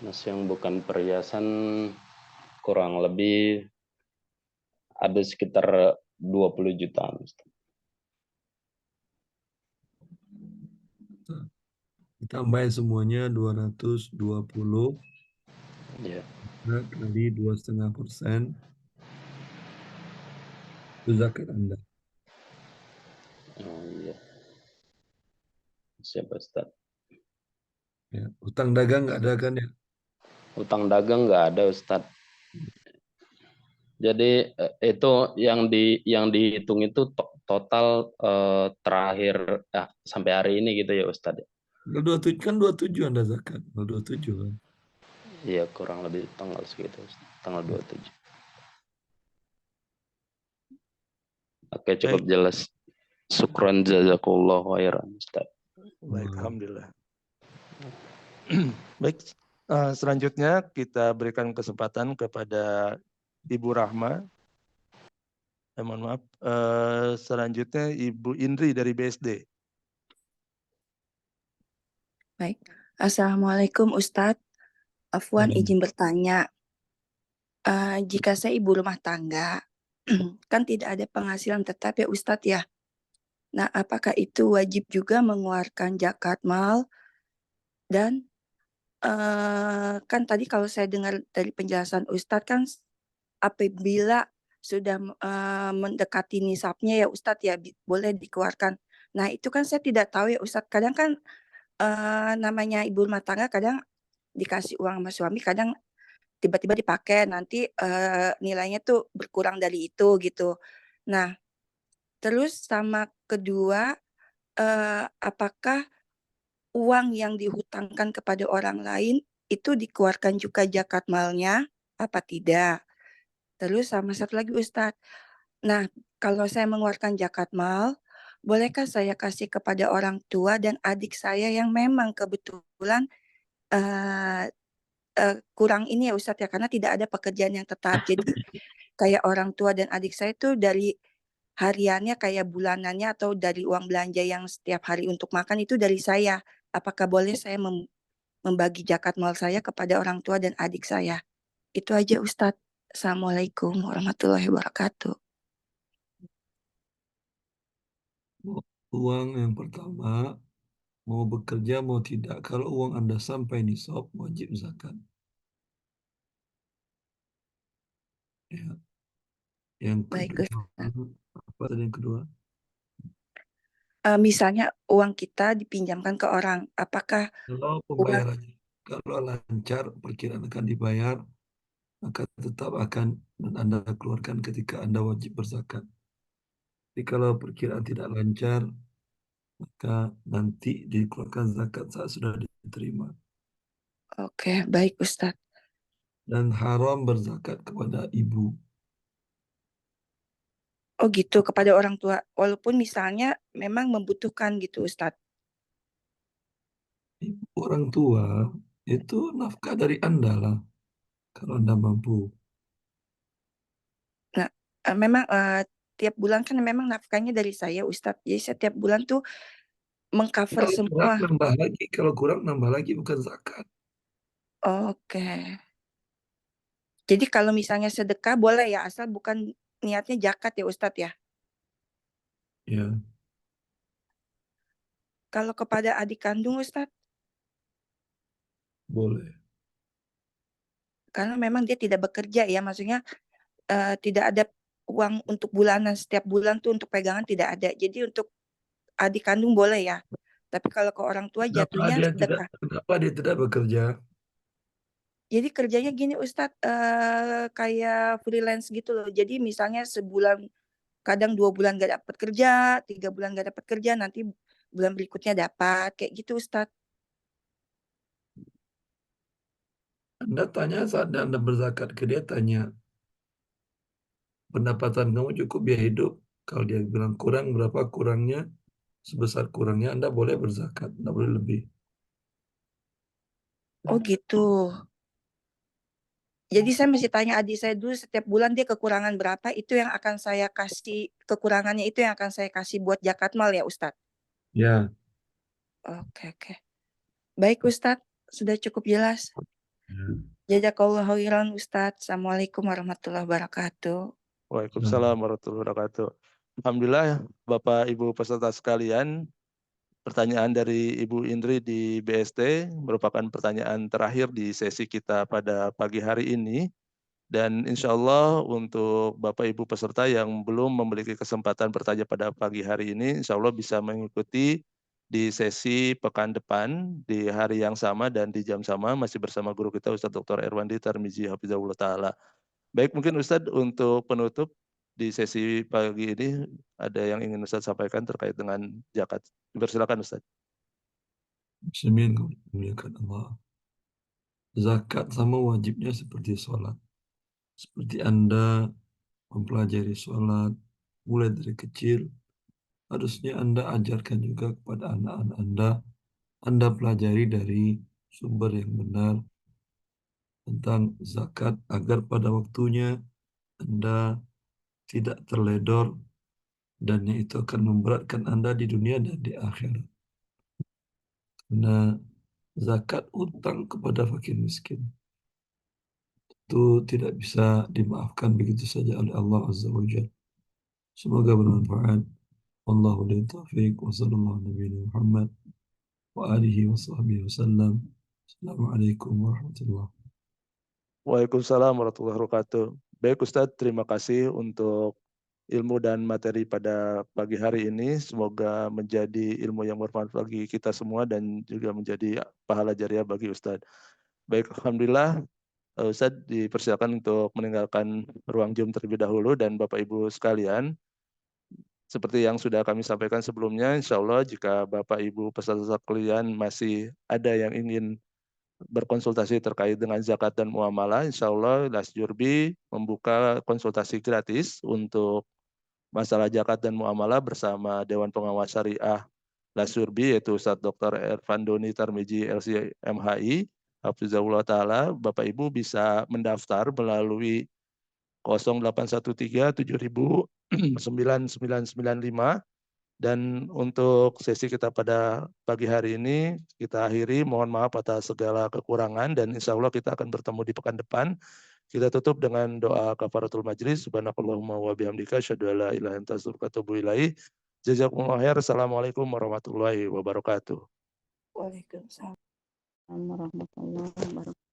Emas yang bukan perhiasan kurang lebih ada sekitar 20 jutaan, Ustadz. Ditambahin semuanya 220. Iya. Kali 2,5%. Itu zakat Anda. Oh iya. Siapa, Ustadz? Ya, utang dagang nggak ada kan ya? Utang dagang nggak ada, Ustadz. Jadi itu yang dihitung itu total terakhir sampai hari ini gitu ya, Ustadz. 27 kan 27 Anda zakat. 27 kan. Iya, kurang lebih tanggal segitu, tanggal 27. Oke, cukup jelas. Syukran jazakallah khairan, Ustaz. Baik, alhamdulillah. Baik, selanjutnya kita berikan kesempatan kepada Ibu Rahma. Mohon maaf, selanjutnya Ibu Indri dari BSD. Baik, Assalamualaikum Ustadz. Afwan izin bertanya, jika saya ibu rumah tangga, kan tidak ada penghasilan tetap ya Ustadz ya. Nah, apakah itu wajib juga mengeluarkan zakat mal? Dan kan tadi kalau saya dengar dari penjelasan Ustadz kan apabila sudah mendekati nisabnya ya Ustadz ya boleh dikeluarkan. Nah, itu kan saya tidak tahu ya Ustadz. Kadang kan namanya ibu rumah tangga kadang dikasih uang sama suami, kadang tiba-tiba dipakai, nanti nilainya tuh berkurang dari itu gitu. Nah, terus sama kedua, apakah uang yang dihutangkan kepada orang lain itu dikeluarkan juga zakat malnya apa tidak? Terus sama satu lagi Ustadz, nah kalau saya mengeluarkan zakat mal, bolehkah saya kasih kepada orang tua dan adik saya yang memang kebetulan kurang ini ya Ustadz ya, karena tidak ada pekerjaan yang tetap. Jadi kayak orang tua dan adik saya itu dari hariannya kayak bulanannya atau dari uang belanja yang setiap hari untuk makan itu dari saya. Apakah boleh saya membagi zakat mal saya kepada orang tua dan adik saya? Itu aja Ustadz. Assalamualaikum warahmatullahi wabarakatuh. Uang yang pertama, mau bekerja mau tidak, kalau uang Anda sampai nisab wajib zakat. Ya. Yang kedua, apa tadi yang kedua? Misalnya uang kita dipinjamkan ke orang, apakah kalau pembayarannya kalau lancar perkiraan akan dibayar, maka tetap akan dan Anda keluarkan ketika Anda wajib berzakat. Tapi kalau perkiraan tidak lancar, maka nanti dikeluarkan zakat saat sudah diterima. Oke, baik Ustadz. Dan haram berzakat kepada ibu. Oh gitu, kepada orang tua. Walaupun misalnya memang membutuhkan gitu Ustadz. Ibu orang tua itu nafkah dari Anda lah, kalau Anda mampu. Nah, memang tiap bulan kan memang nafkahnya dari saya Ustadz. Jadi setiap bulan tuh mengcover Kalau kurang semua. nambah lagi, kalau kurang nambah lagi, bukan zakat. Oke. Jadi kalau misalnya sedekah boleh ya, asal bukan niatnya zakat ya Ustadz ya. Ya, Kalau kepada adik kandung Ustadz, boleh. karena memang dia tidak bekerja ya, maksudnya tidak ada uang untuk bulanan, setiap bulan tuh untuk pegangan tidak ada. Jadi untuk adik kandung boleh ya. Tapi kalau ke orang tua jatuhnya sedekah. Kenapa dia tidak bekerja? Jadi kerjanya gini Ustadz, kayak freelance gitu loh. Jadi misalnya sebulan, kadang 2 bulan gak dapat kerja, 3 bulan gak dapat kerja, nanti bulan berikutnya dapat, kayak gitu Ustadz. Anda tanya saat Anda berzakat ke dia, tanya, pendapatan kamu cukup biaya hidup? Kalau dia bilang kurang, berapa kurangnya? Sebesar kurangnya Anda boleh berzakat, Anda boleh lebih. Oh gitu. Jadi saya mesti tanya adik saya dulu setiap bulan dia kekurangan berapa, itu yang akan saya kasih, kekurangannya itu yang akan saya kasih buat zakat mal ya Ustadz? Ya. Oke. Baik Ustadz, sudah cukup jelas. Jazakallahu khairan Ustadz. Assalamualaikum warahmatullahi wabarakatuh. Waalaikumsalam warahmatullahi wabarakatuh. Alhamdulillah Bapak Ibu peserta sekalian, pertanyaan dari Ibu Indri di BST merupakan pertanyaan terakhir di sesi kita pada pagi hari ini. Dan insya Allah untuk Bapak Ibu peserta yang belum memiliki kesempatan bertanya pada pagi hari ini, insya Allah bisa mengikuti di sesi pekan depan di hari yang sama dan di jam sama masih bersama guru kita Ustadz Dr. Erwandi Tarmizi Hafizahullah Ta'ala. Baik, mungkin Ustadz untuk penutup di sesi pagi ini ada yang ingin Ustadz sampaikan terkait dengan zakat. Dipersilakan Ustadz. Muslimin memuliakan Allah. Zakat sama wajibnya seperti sholat. Seperti Anda mempelajari sholat mulai dari kecil, harusnya Anda ajarkan juga kepada anak-anak Anda pelajari dari sumber yang benar tentang zakat agar pada waktunya Anda tidak terledor dan itu akan memberatkan Anda di dunia dan di akhirat. Karena zakat utang kepada fakir miskin itu tidak bisa dimaafkan begitu saja oleh Allah Azza wa Jalla. Semoga bermanfaat. Wallahu waliyyul taufiq wa sallallahu alaihi Muhammad wa alihi wa sahbihi wasallam. Assalamualaikum warahmatullahi wabarakatuh. Waalaikumsalam warahmatullahi wabarakatuh. Baik Ustadz, terima kasih untuk ilmu dan materi pada pagi hari ini. Semoga menjadi ilmu yang bermanfaat bagi kita semua dan juga menjadi pahala jariah bagi Ustadz. Baik, Alhamdulillah. Ustadz dipersilakan untuk meninggalkan ruang Zoom terlebih dahulu dan Bapak Ibu sekalian. Seperti yang sudah kami sampaikan sebelumnya, insya Allah jika Bapak Ibu peserta sekalian masih ada yang ingin berkonsultasi terkait dengan zakat dan muamalah, insya Allah Lasjurbi membuka konsultasi gratis untuk masalah zakat dan muamalah bersama Dewan Pengawas Syariah Lasjurbi, yaitu Ustadz Dr. Ervandoni Tarmizi LC MHI, Hafizahullah Ta'ala. Bapak Ibu bisa mendaftar melalui 0813-7000-9995. Dan untuk sesi kita pada pagi hari ini kita akhiri. Mohon maaf atas segala kekurangan dan insya Allah kita akan bertemu di pekan depan. Kita tutup dengan doa kafaratul majlis. Subhanakallahumma wa bihamdika asyhadu an la ilaha illa anta astaghfiruka wa atubu ilaik. Jazakumullahu khair. Assalamualaikum warahmatullahi wabarakatuh. Waalaikumsalam warahmatullahi wabarakatuh.